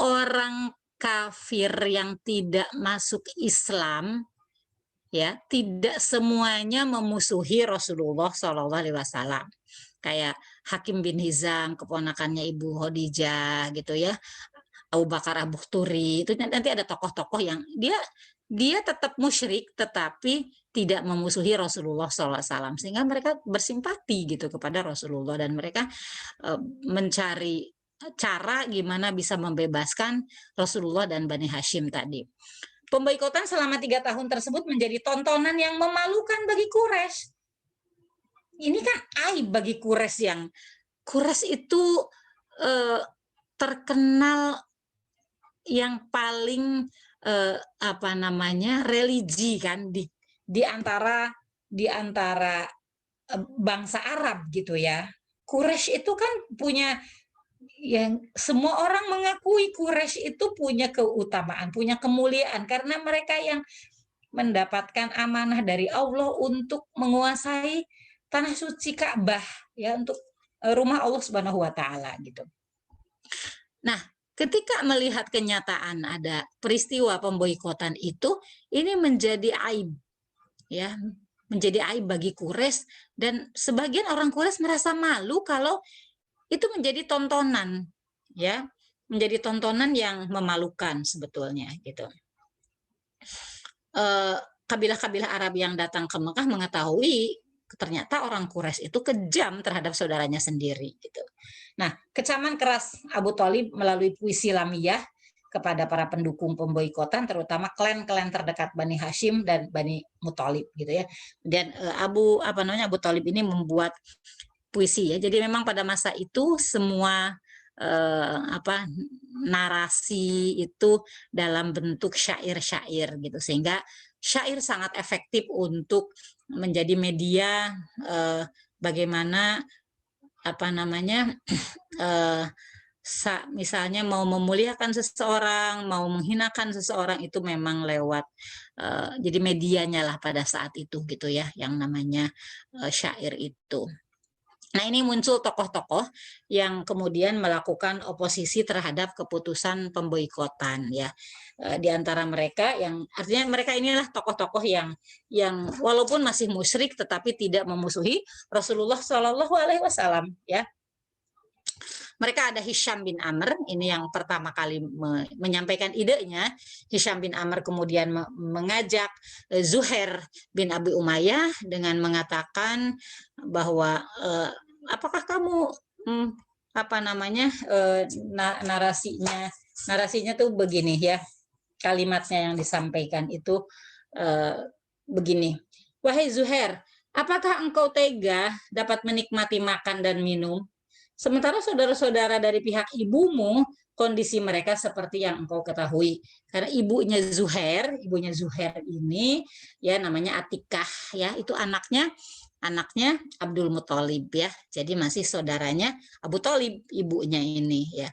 S1: orang kafir yang tidak masuk Islam ya tidak semuanya memusuhi Rasulullah SAW. Kayak Hakim bin Hizam, keponakannya Ibu Khadijah gitu ya, Abu Bakar Abuhturi, itu nanti ada tokoh-tokoh yang dia tetap musyrik tetapi tidak memusuhi Rasulullah SAW, sehingga mereka bersimpati gitu kepada Rasulullah dan mereka mencari cara gimana bisa membebaskan Rasulullah dan Bani Hashim tadi. Pemboikotan selama 3 tahun tersebut menjadi tontonan yang memalukan bagi Quraisy. Ini kan aib bagi Quraisy itu terkenal yang paling religi kan di antara bangsa Arab gitu ya. Quraisy itu kan punya yang semua orang mengakui Quraisy itu punya keutamaan, punya kemuliaan karena mereka yang mendapatkan amanah dari Allah untuk menguasai tanah suci Ka'bah ya, untuk rumah Allah Subhanahu wa taala gitu. Nah, ketika melihat kenyataan ada peristiwa pemboikotan itu, ini menjadi aib ya, menjadi aib bagi Quraisy, dan sebagian orang Quraisy merasa malu kalau itu menjadi tontonan ya, menjadi tontonan yang memalukan sebetulnya gitu. Kabilah-kabilah Arab yang datang ke Mekah mengetahui ternyata orang Quraisy itu kejam terhadap saudaranya sendiri gitu. Nah, kecaman keras Abu Thalib melalui puisi lamiyah kepada para pendukung pemboikotan, terutama klan-klan terdekat Bani Hashim dan Bani Muthalib gitu ya. Dan Abu Thalib ini membuat puisi ya. Jadi memang pada masa itu semua narasi itu dalam bentuk syair-syair gitu, sehingga syair sangat efektif untuk menjadi media bagaimana misalnya mau memuliakan seseorang, mau menghinakan seseorang, itu memang lewat jadi medianya lah pada saat itu gitu ya, yang namanya syair itu. Nah, ini muncul tokoh-tokoh yang kemudian melakukan oposisi terhadap keputusan pemboikotan ya. Di antara mereka yang artinya mereka inilah tokoh-tokoh yang walaupun masih musyrik tetapi tidak memusuhi Rasulullah SAW ya. Mereka ada Hisham bin Amr, ini yang pertama kali menyampaikan idenya. Hisham bin Amr kemudian mengajak Zuhair bin Abi Umayyah dengan mengatakan bahwa apakah kamu apa namanya narasinya tuh begini ya, kalimatnya yang disampaikan itu begini. Wahai Zuhair, apakah engkau tega dapat menikmati makan dan minum, sementara saudara-saudara dari pihak ibumu kondisi mereka seperti yang engkau ketahui? Karena ibunya Zuhair ini ya namanya Atikah ya, itu anaknya Abdul Muthalib ya. Jadi masih saudaranya Abu Thalib ibunya ini ya.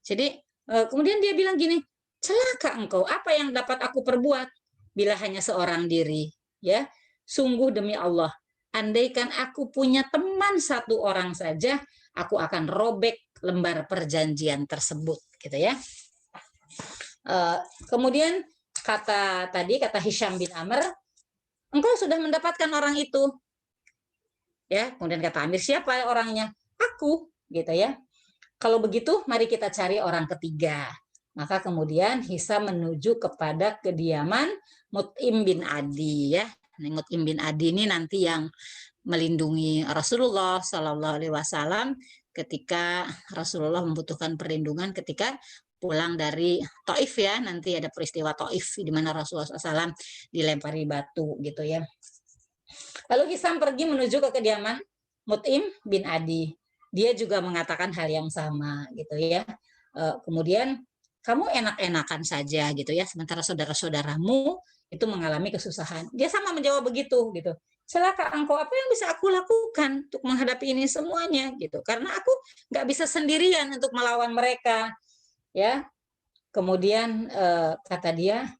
S1: Jadi kemudian dia bilang gini, celaka engkau, apa yang dapat aku perbuat bila hanya seorang diri ya. Sungguh demi Allah, andaikan aku punya teman satu orang saja, aku akan robek lembar perjanjian tersebut, gitu ya. Kemudian kata Hisham bin Amr, engkau sudah mendapatkan orang itu, ya. Kemudian kata Amir, siapa orangnya? Aku, gitu ya. Kalau begitu, mari kita cari orang ketiga. Maka kemudian Hisham menuju kepada kediaman Mut'im bin Adi, ya. Mut'im bin Adi ini nanti yang melindungi Rasulullah Shallallahu Alaihi Wasallam ketika Rasulullah membutuhkan perlindungan ketika pulang dari Taif ya. Nanti ada peristiwa Taif di mana Rasulullah SAW dilempari batu gitu ya. Lalu Hisham pergi menuju ke kediaman Mut'im bin Adi. Dia juga mengatakan hal yang sama gitu ya. Kemudian kamu enak-enakan saja gitu ya, sementara saudara-saudaramu itu mengalami kesusahan. Dia sama menjawab begitu gitu. Celaka engkau, apa yang bisa aku lakukan untuk menghadapi ini semuanya gitu. Karena aku nggak bisa sendirian untuk melawan mereka ya. Kemudian kata dia,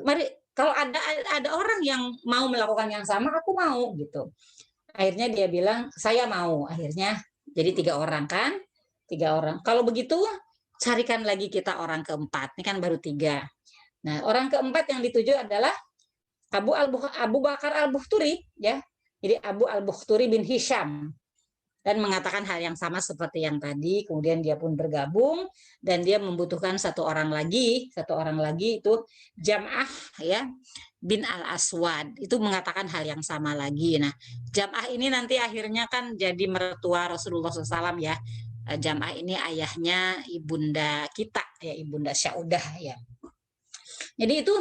S1: mari kalau ada orang yang mau melakukan yang sama, aku mau gitu. Akhirnya dia bilang saya mau. Akhirnya jadi 3 orang kan, 3 orang. Kalau begitu carikan lagi kita orang keempat. Ini kan baru 3. Nah, orang keempat yang dituju adalah Abu Bakar al-Bukhturi ya. Jadi Abu al-Bukhturi bin Hisham, dan mengatakan hal yang sama seperti yang tadi. Kemudian dia pun bergabung dan dia membutuhkan satu orang lagi itu Jam'ah ya bin Al-Aswad, itu mengatakan hal yang sama lagi. Nah, Jam'ah ini nanti akhirnya kan jadi mertua Rasulullah SAW ya. Jam'ah ini ayahnya ibunda kita ya, ibunda Syaudah ya. Jadi itu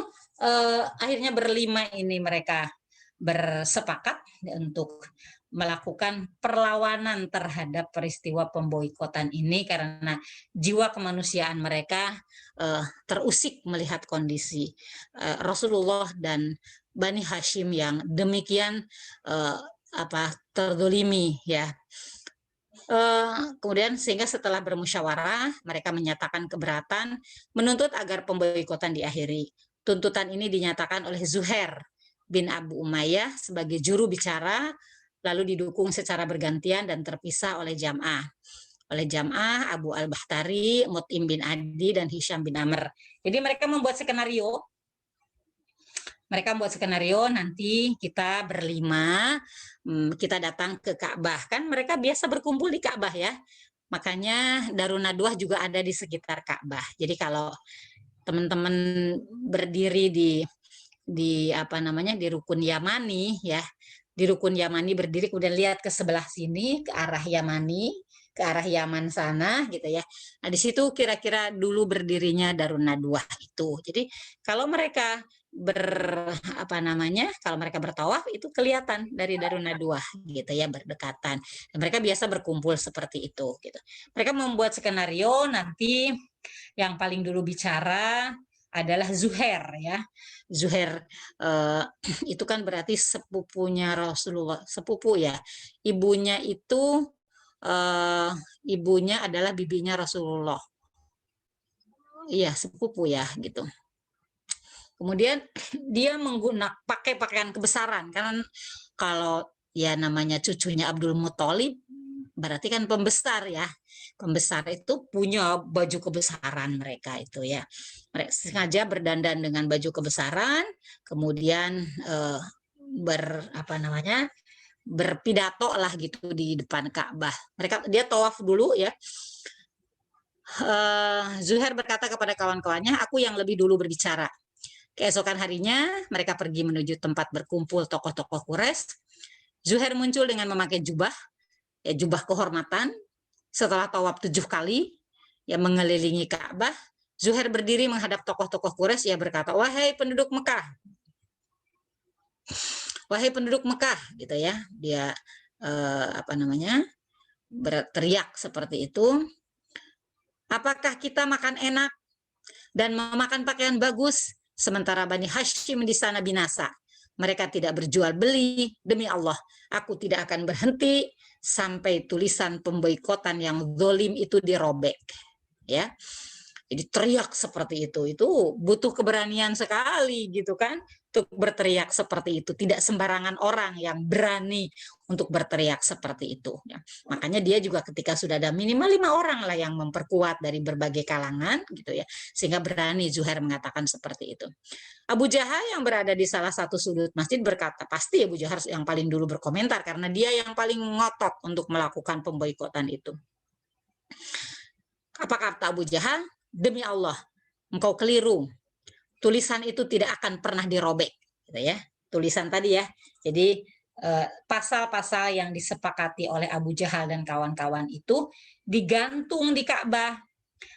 S1: akhirnya berlima ini mereka bersepakat untuk melakukan perlawanan terhadap peristiwa pemboikotan ini karena jiwa kemanusiaan mereka terusik melihat kondisi Rasulullah dan Bani Hashim yang demikian terdolimi ya. Kemudian sehingga setelah bermusyawarah mereka menyatakan keberatan menuntut agar pemboikotan diakhiri. Tuntutan ini dinyatakan oleh Zuhair bin Abu Umayyah sebagai juru bicara, lalu didukung secara bergantian dan terpisah oleh Jam'ah. Abu al-Bakhtari, Mut'im bin Adi, dan Hisham bin Amr. Jadi mereka membuat skenario. Nanti kita berlima, kita datang ke Ka'bah. Kan mereka biasa berkumpul di Ka'bah ya. Makanya Darun Nadwah juga ada di sekitar Ka'bah. Jadi kalau teman-teman berdiri di Rukun Yamani ya, di Rukun Yamani berdiri kemudian lihat ke sebelah sini ke arah Yamani, ke arah Yaman sana gitu ya. Nah, di situ kira-kira dulu berdirinya Darun Nadwah itu. Jadi kalau mereka kalau mereka bertawaf itu kelihatan dari Darun Nadwah gitu ya, berdekatan. Dan mereka biasa berkumpul seperti itu gitu. Mereka membuat skenario nanti yang paling dulu bicara adalah Zuhair ya. Zuhair itu kan berarti sepupunya Rasulullah, sepupu ya. Ibunya adalah bibinya Rasulullah. Iya, sepupu ya gitu. Kemudian dia pakai pakaian kebesaran, kan kalau ya namanya cucunya Abdul Muthalib berarti kan pembesar ya. Pembesar itu punya baju kebesaran mereka itu ya. Mereka sengaja berdandan dengan baju kebesaran, kemudian berpidato lah gitu di depan Ka'bah. Dia tawaf dulu ya. Zuhair berkata kepada kawan-kawannya, aku yang lebih dulu berbicara. Keesokan harinya mereka pergi menuju tempat berkumpul tokoh-tokoh Quraisy. Zuhair muncul dengan memakai jubah kehormatan, setelah tawaf 7 kali, ya mengelilingi Ka'bah, Zuhair berdiri menghadap tokoh-tokoh Quraisy, ya berkata, wahai penduduk Mekah, gitu ya, dia berteriak seperti itu. Apakah kita makan enak dan memakan pakaian bagus, sementara Bani Hashim di sana binasa? Mereka tidak berjual beli. Demi Allah, aku tidak akan berhenti sampai tulisan pemboikotan yang zalim itu dirobek. Ya, jadi teriak seperti itu butuh keberanian sekali gitu kan, untuk berteriak seperti itu. Tidak sembarangan orang yang berani untuk berteriak seperti itu. Ya. Makanya dia juga ketika sudah ada minimal 5 orang lah yang memperkuat dari berbagai kalangan gitu ya, sehingga berani Zuhair mengatakan seperti itu. Abu Jahal yang berada di salah satu sudut masjid berkata, pasti Abu Jahal yang paling dulu berkomentar karena dia yang paling ngotot untuk melakukan pemboikotan itu. Apa kata Abu Jahal? Demi Allah, engkau keliru. Tulisan itu tidak akan pernah dirobek, gitu ya. Tulisan tadi ya. Jadi pasal-pasal yang disepakati oleh Abu Jahal dan kawan-kawan itu digantung di Ka'bah,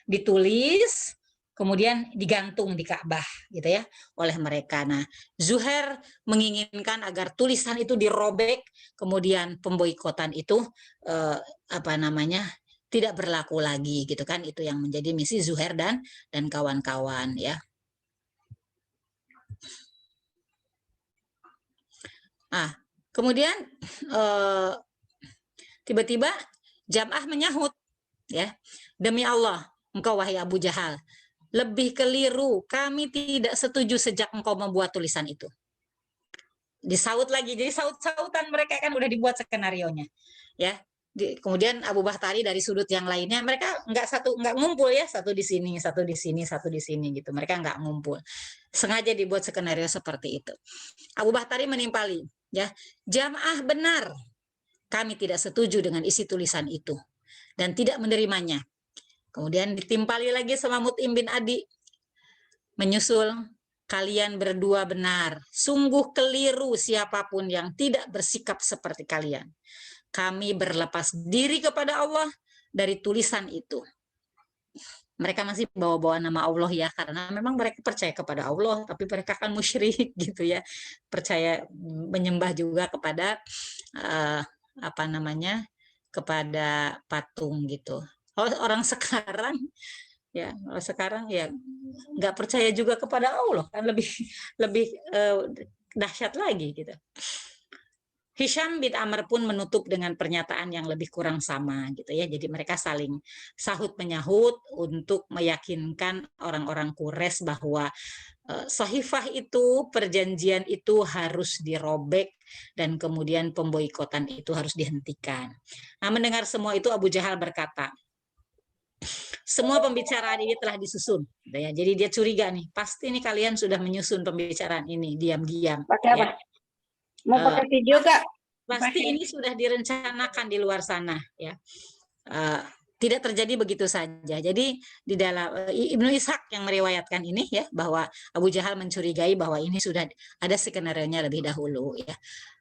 S1: ditulis, kemudian digantung di Ka'bah, gitu ya, oleh mereka. Nah, Zuhair menginginkan agar tulisan itu dirobek, kemudian pemboikotan itu tidak berlaku lagi, gitu kan. Itu yang menjadi misi Zuhair dan kawan-kawan ya. Kemudian tiba-tiba Jam'ah menyahut, ya, demi Allah, engkau wahai Abu Jahal, lebih keliru, kami tidak setuju sejak engkau membuat tulisan itu. Disaut lagi, jadi saut-sautan mereka kan udah dibuat skenarionya, ya. Kemudian Abu Bakhtari dari sudut yang lainnya, mereka nggak ngumpul ya, satu di sini, satu di sini, satu di sini gitu. Mereka nggak ngumpul, sengaja dibuat skenario seperti itu. Abu Bakhtari menimpali, ya, Jam'ah benar, kami tidak setuju dengan isi tulisan itu dan tidak menerimanya. Kemudian ditimpali lagi sama Mut'im bin Adi, menyusul, kalian berdua benar, sungguh keliru siapapun yang tidak bersikap seperti kalian. Kami berlepas diri kepada Allah dari tulisan itu. Mereka masih bawa-bawa nama Allah ya, karena memang mereka percaya kepada Allah, tapi mereka kan musyrik gitu ya, percaya menyembah juga kepada kepada patung gitu. Orang sekarang ya, nggak percaya juga kepada Allah, kan lebih dahsyat lagi gitu. Hisham bin Amr pun menutup dengan pernyataan yang lebih kurang sama gitu ya. Jadi mereka saling sahut menyahut untuk meyakinkan orang-orang Quraisy bahwa Sahifah itu, perjanjian itu harus dirobek dan kemudian pemboikotan itu harus dihentikan. Nah, mendengar semua itu Abu Jahal berkata, semua pembicaraan ini telah disusun, gitu ya. Jadi dia curiga nih, pasti nih kalian sudah menyusun pembicaraan ini diam-diam.
S2: Pakai apa? Ya. Mau pakai video Kak?
S1: Pasti ini sudah direncanakan di luar sana ya. Tidak terjadi begitu saja. Jadi di dalam Ibnu Ishaq yang meriwayatkan ini ya, bahwa Abu Jahal mencurigai bahwa ini sudah ada skenario-nya lebih dahulu ya.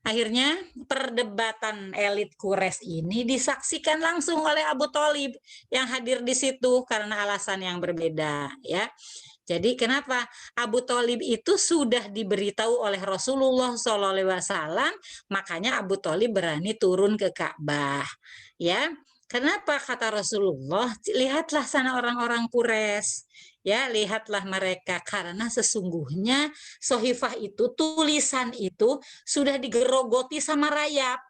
S1: Akhirnya perdebatan elit Quraisy ini disaksikan langsung oleh Abu Thalib yang hadir di situ karena alasan yang berbeda ya. Jadi kenapa Abu Thalib itu sudah diberitahu oleh Rasulullah SAW, makanya Abu Thalib berani turun ke Ka'bah ya. Kenapa kata Rasulullah, lihatlah sana orang-orang Quraisy, ya, lihatlah mereka, karena sesungguhnya Sohifah itu, tulisan itu sudah digerogoti sama rayap.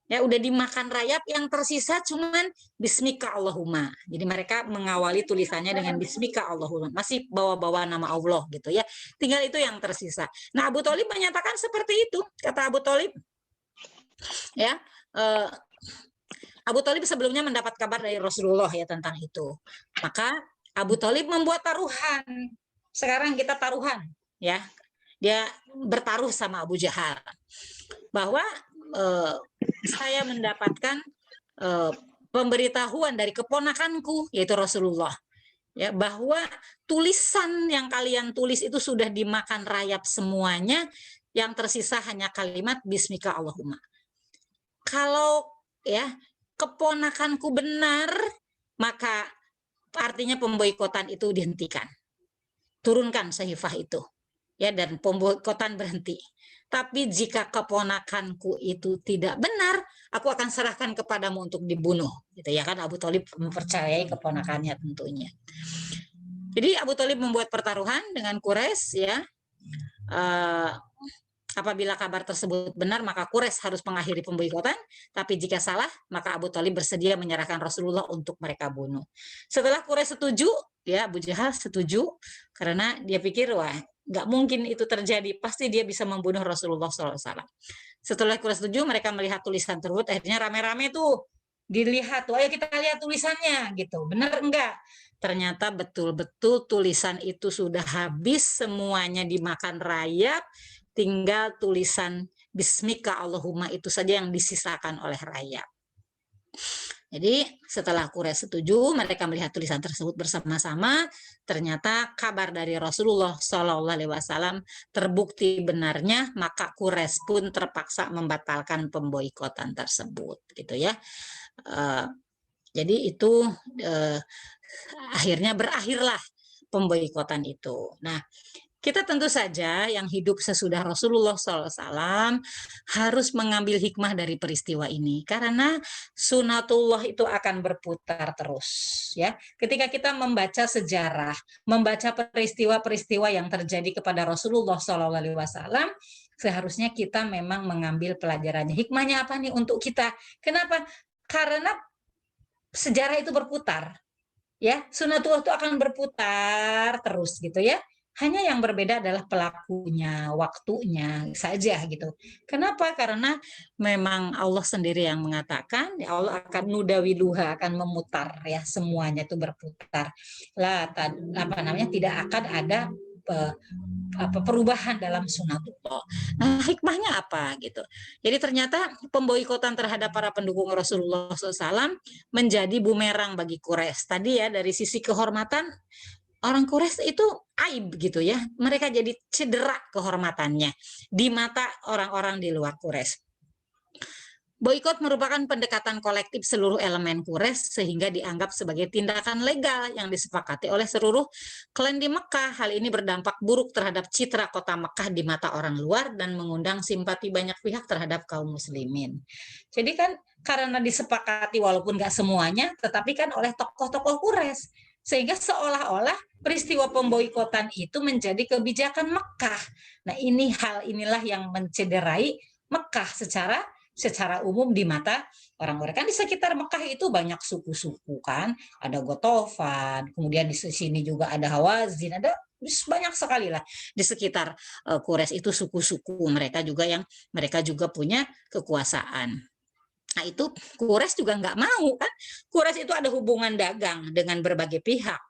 S1: Ya, udah dimakan rayap, yang tersisa cuman Bismika Allahumma. Jadi mereka mengawali tulisannya dengan Bismika Allahumma, masih bawa-bawa nama Allah gitu ya. Tinggal itu yang tersisa. Nah, Abu Thalib menyatakan seperti itu, kata Abu Thalib. Ya, Abu Thalib sebelumnya mendapat kabar dari Rasulullah ya tentang itu. Maka Abu Thalib membuat taruhan. Sekarang kita taruhan ya. Dia bertaruh sama Abu Jahal bahwa saya mendapatkan pemberitahuan dari keponakanku yaitu Rasulullah ya, bahwa tulisan yang kalian tulis itu sudah dimakan rayap semuanya, yang tersisa hanya kalimat Bismika Allahumma. Kalau ya keponakanku benar, maka artinya pemboikotan itu dihentikan. Turunkan sahifah itu. Ya, dan pemboikotan berhenti. Tapi jika keponakanku itu tidak benar, aku akan serahkan kepadamu untuk dibunuh. Gitu ya kan, Abu Thalib mempercayai keponakannya tentunya. Jadi Abu Thalib membuat pertaruhan dengan Quraisy ya. Apabila kabar tersebut benar, maka Quraisy harus mengakhiri pemboikotan, tapi jika salah, maka Abu Thalib bersedia menyerahkan Rasulullah untuk mereka bunuh. Setelah Quraisy setuju, ya Abu Jahal setuju, karena dia pikir, wah, nggak mungkin itu terjadi, pasti dia bisa membunuh Rasulullah SAW. Setelah Quraisy setuju, mereka melihat tulisan tersebut, akhirnya rame-rame tuh dilihat, tuh, ayo kita lihat tulisannya, gitu. Benar enggak? Ternyata betul-betul tulisan itu sudah habis, semuanya dimakan rayap, tinggal tulisan Bismika Allahumma itu saja yang disisakan oleh rayap. Jadi setelah Quraisy setuju, mereka melihat tulisan tersebut bersama-sama. Ternyata kabar dari Rasulullah SAW terbukti benarnya, maka Quraisy pun terpaksa membatalkan pemboikotan tersebut, gitu ya. Jadi itu akhirnya berakhirlah pemboikotan itu. Nah, kita tentu saja yang hidup sesudah Rasulullah SAW harus mengambil hikmah dari peristiwa ini, karena sunatullah itu akan berputar terus. Ya, ketika kita membaca sejarah, membaca peristiwa-peristiwa yang terjadi kepada Rasulullah SAW, seharusnya kita memang mengambil pelajarannya. Hikmahnya apa nih untuk kita? Kenapa? Karena sejarah itu berputar. Ya, sunatullah itu akan berputar terus gitu ya. Hanya yang berbeda adalah pelakunya, waktunya saja gitu. Kenapa? Karena memang Allah sendiri yang mengatakan, ya Allah akan nudawiluha, akan memutar ya, semuanya itu berputar. Lah, tidak akan ada perubahan dalam sunatullah. Nah, hikmahnya apa gitu? Jadi ternyata pemboikotan terhadap para pendukung Rasulullah SAW menjadi bumerang bagi Quraisy. Tadi ya, dari sisi kehormatan, orang Quraisy itu aib gitu ya. Mereka jadi cedera kehormatannya di mata orang-orang di luar Quraisy. Boikot merupakan pendekatan kolektif seluruh elemen Quraisy sehingga dianggap sebagai tindakan legal yang disepakati oleh seluruh klan di Mekah. Hal ini berdampak buruk terhadap citra kota Mekah di mata orang luar dan mengundang simpati banyak pihak terhadap kaum muslimin. Jadi kan karena disepakati walaupun nggak semuanya, tetapi kan oleh tokoh-tokoh Quraisy, sehingga seolah-olah peristiwa pemboikotan itu menjadi kebijakan Mekah. Nah, hal inilah yang mencederai Mekah secara umum di mata orang-orang. Kan di sekitar Mekah itu banyak suku-suku kan, ada Gotofan, kemudian di sini juga ada Hawazin, ada banyak sekali lah di sekitar Quraisy itu suku-suku mereka juga punya kekuasaan. Nah, itu Quraisy juga nggak mau kan. Quraisy itu ada hubungan dagang dengan berbagai pihak,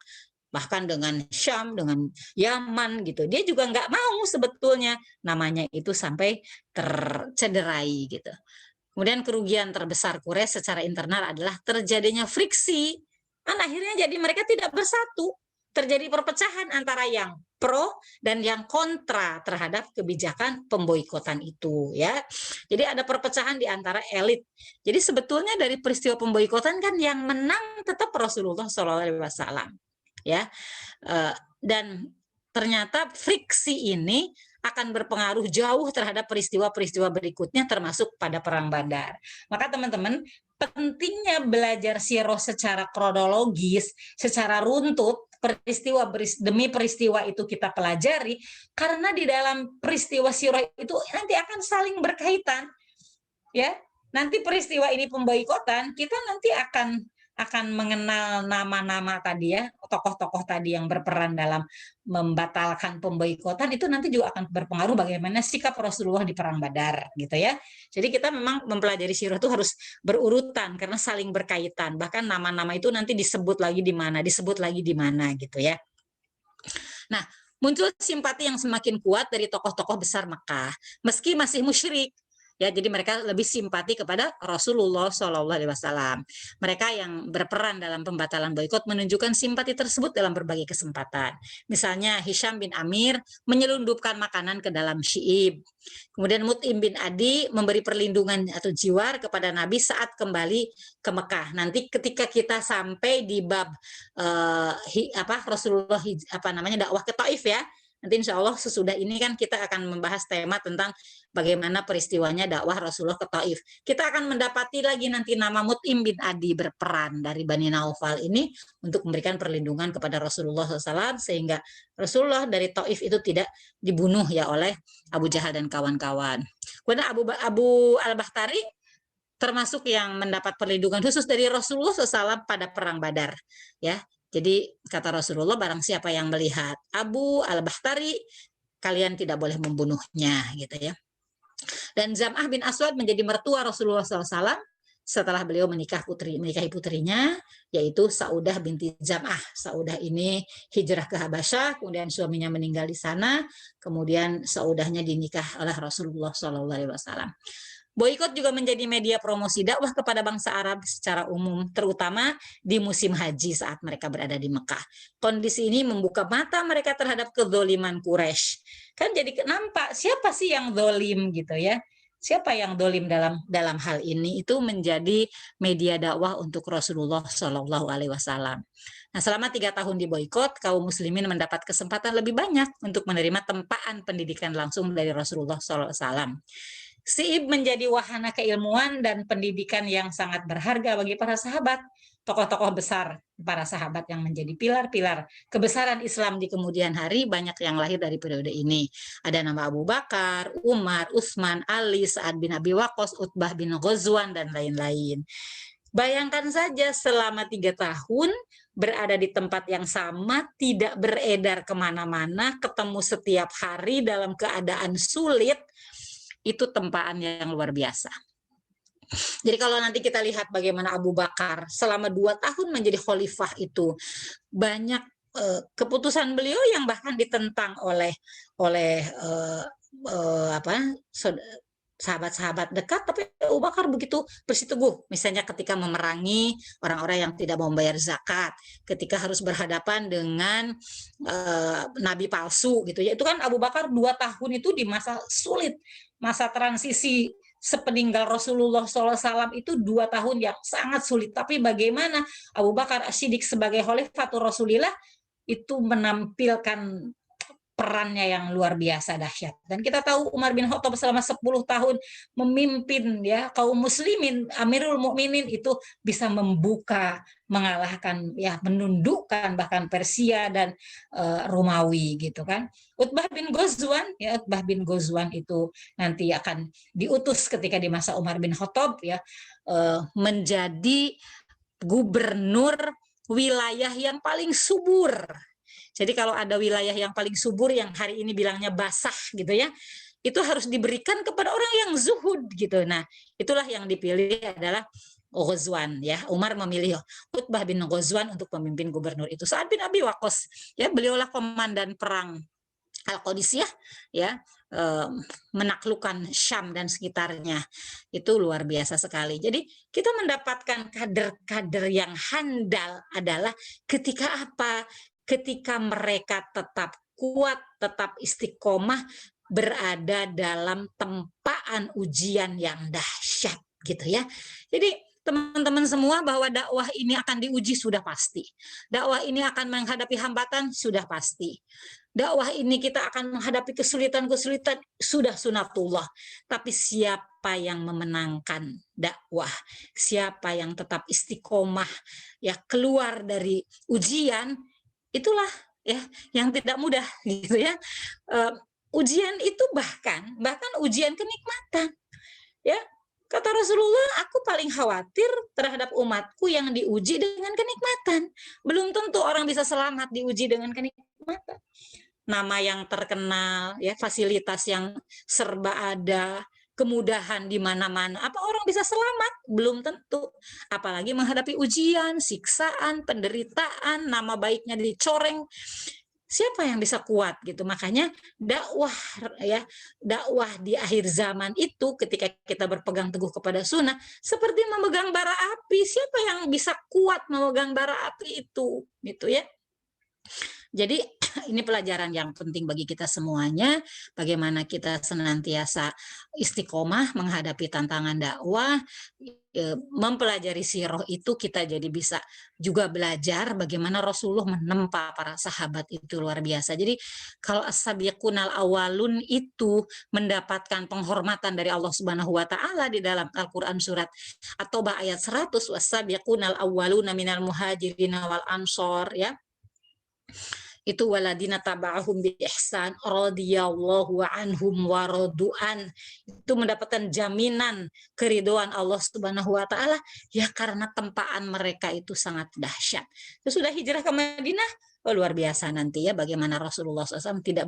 S1: bahkan dengan Syam, dengan Yaman gitu. Dia juga nggak mau sebetulnya namanya itu sampai tercederai gitu. Kemudian kerugian terbesar Quraisy secara internal adalah terjadinya friksi. Kan akhirnya jadi mereka tidak bersatu. Terjadi perpecahan antara yang pro dan yang kontra terhadap kebijakan pemboikotan itu ya. Jadi ada perpecahan di antara elit. Jadi sebetulnya dari peristiwa pemboikotan kan yang menang tetap Rasulullah SAW ya. Dan ternyata friksi ini akan berpengaruh jauh terhadap peristiwa-peristiwa berikutnya termasuk pada perang Badar. Maka teman-teman, pentingnya belajar sirah secara kronologis, secara runtut, peristiwa demi peristiwa itu kita pelajari, karena di dalam peristiwa sirah itu nanti akan saling berkaitan. Ya, nanti peristiwa ini pemboikotan, kita nanti akan mengenal nama-nama tadi ya, tokoh-tokoh tadi yang berperan dalam membatalkan pemboikotan, itu nanti juga akan berpengaruh bagaimana sikap Rasulullah di perang Badar gitu ya. Jadi kita memang mempelajari sirah itu harus berurutan karena saling berkaitan. Bahkan nama-nama itu nanti disebut lagi di mana gitu ya. Nah, muncul simpati yang semakin kuat dari tokoh-tokoh besar Mekah meski masih musyrik. Ya, jadi mereka lebih simpati kepada Rasulullah SAW. Mereka yang berperan dalam pembatalan boikot menunjukkan simpati tersebut dalam berbagai kesempatan. Misalnya Hisham bin Amir menyelundupkan makanan ke dalam Syi'ib. Kemudian Mut'im bin Adi memberi perlindungan atau jiwar kepada Nabi saat kembali ke Mekah. Nanti ketika kita sampai di bab Rasulullah dakwah ke Taif ya. Nanti insya Allah sesudah ini kan kita akan membahas tema tentang bagaimana peristiwanya dakwah Rasulullah ke Taif. Kita akan mendapati lagi nanti nama Mut'im bin Adi berperan dari Bani Naufal ini untuk memberikan perlindungan kepada Rasulullah SAW sehingga Rasulullah dari Taif itu tidak dibunuh ya oleh Abu Jahal dan kawan-kawan. Kemudian Abu Al-Bakhtari termasuk yang mendapat perlindungan khusus dari Rasulullah SAW pada perang Badar ya. Jadi kata Rasulullah, barang siapa yang melihat Abu Al-Bakhtari, kalian tidak boleh membunuhnya gitu ya. Dan Zam'ah bin Aswad menjadi mertua Rasulullah SAW setelah beliau menikahi putrinya, yaitu Saudah binti Zam'ah. Saudah ini hijrah ke Habasyah, kemudian suaminya meninggal di sana, kemudian Saudahnya dinikah oleh Rasulullah SAW. Boikot juga menjadi media promosi dakwah kepada bangsa Arab secara umum, terutama di musim haji saat mereka berada di Mekah. Kondisi ini membuka mata mereka terhadap kezoliman Quraisy. Kan jadi nampak siapa sih yang zolim gitu ya. Siapa yang dolim dalam hal ini itu menjadi media dakwah untuk Rasulullah Shallallahu Alaihi Wasallam. Nah, selama 3 tahun di boikot, kaum muslimin mendapat kesempatan lebih banyak untuk menerima tempaan pendidikan langsung dari Rasulullah Shallallahu Alaihi Wasallam. Syi'ib menjadi wahana keilmuan dan pendidikan yang sangat berharga bagi para sahabat, tokoh-tokoh besar para sahabat yang menjadi pilar-pilar kebesaran Islam di kemudian hari. Banyak yang lahir dari periode ini. Ada nama Abu Bakar, Umar, Utsman, Ali, Sa'ad bin Abi Waqqas, Utbah bin Ghazwan, dan lain-lain. Bayangkan saja selama 3 tahun berada di tempat yang sama, tidak beredar kemana-mana, ketemu setiap hari dalam keadaan sulit, itu tempaan yang luar biasa. Jadi kalau nanti kita lihat bagaimana Abu Bakar selama 2 tahun menjadi khalifah itu, banyak keputusan beliau yang bahkan ditentang oleh sahabat-sahabat dekat, tapi Abu Bakar begitu bersiteguh. Misalnya ketika memerangi orang-orang yang tidak mau membayar zakat, ketika harus berhadapan dengan nabi palsu gitu ya. Itu kan Abu Bakar 2 tahun itu di masa sulit, masa transisi sepeninggal Rasulullah SAW itu 2 tahun yang sangat sulit. Tapi bagaimana Abu Bakar As-Siddiq sebagai Khalifatul Rasulillah itu menampilkan perannya yang luar biasa dahsyat. Dan kita tahu Umar bin Khattab selama 10 tahun memimpin ya kaum muslimin, Amirul Mukminin, itu bisa membuka, mengalahkan ya, menundukkan bahkan Persia dan Romawi gitu kan. Utbah bin Ghazwan itu nanti akan diutus ketika di masa Umar bin Khattab ya, menjadi gubernur wilayah yang paling subur. Jadi kalau ada wilayah yang paling subur yang hari ini bilangnya basah gitu ya, itu harus diberikan kepada orang yang zuhud gitu. Nah, itulah yang dipilih adalah Ghazwan ya. Umar memilih Utbah bin Ghazwan untuk pemimpin gubernur itu. Sa'ad bin Abi Waqqas ya, beliaulah komandan perang Al-Qadisiyah ya, menaklukkan Syam dan sekitarnya. Itu luar biasa sekali. Jadi kita mendapatkan kader-kader yang handal adalah ketika apa? Ketika mereka tetap kuat, tetap istiqomah, berada dalam tempaan ujian yang dahsyat gitu ya. Jadi teman-teman semua, bahwa dakwah ini akan diuji sudah pasti. Dakwah ini akan menghadapi hambatan sudah pasti. Dakwah ini kita akan menghadapi kesulitan-kesulitan sudah sunatullah. Tapi siapa yang memenangkan dakwah, siapa yang tetap istiqomah ya keluar dari ujian, itulah ya yang tidak mudah gitu ya. Ujian itu bahkan ujian kenikmatan ya. Kata Rasulullah, aku paling khawatir terhadap umatku yang diuji dengan kenikmatan. Belum tentu orang bisa selamat diuji dengan kenikmatan. Nama yang terkenal ya, fasilitas yang serba ada, kemudahan di mana-mana, apa orang bisa selamat? Belum tentu. Apalagi menghadapi ujian, siksaan, penderitaan, nama baiknya dicoreng. Siapa yang bisa kuat gitu? Makanya dakwah ya, dakwah di akhir zaman itu ketika kita berpegang teguh kepada sunnah seperti memegang bara api. Siapa yang bisa kuat memegang bara api itu? Gitu ya. Jadi ini pelajaran yang penting bagi kita semuanya, bagaimana kita senantiasa istiqomah menghadapi tantangan dakwah, mempelajari sirah itu kita jadi bisa juga belajar bagaimana Rasulullah menempa para sahabat itu luar biasa. Jadi kalau as-sabiqunal awalun itu mendapatkan penghormatan dari Allah Subhanahu wa taala di dalam Al-Qur'an surat At-Taubah ayat 100, was-sabiqunal awwaluna minal muhajirin wal ansor ya. Itu waladina taba'ahum bi ihsan radhiyallahu anhum wa radu'an, itu mendapatkan jaminan keridhaan Allah Subhanahu wa taala ya karena tempaan mereka itu sangat dahsyat. Sudah hijrah ke Madinah, oh, luar biasa nanti ya bagaimana Rasulullah SAW tidak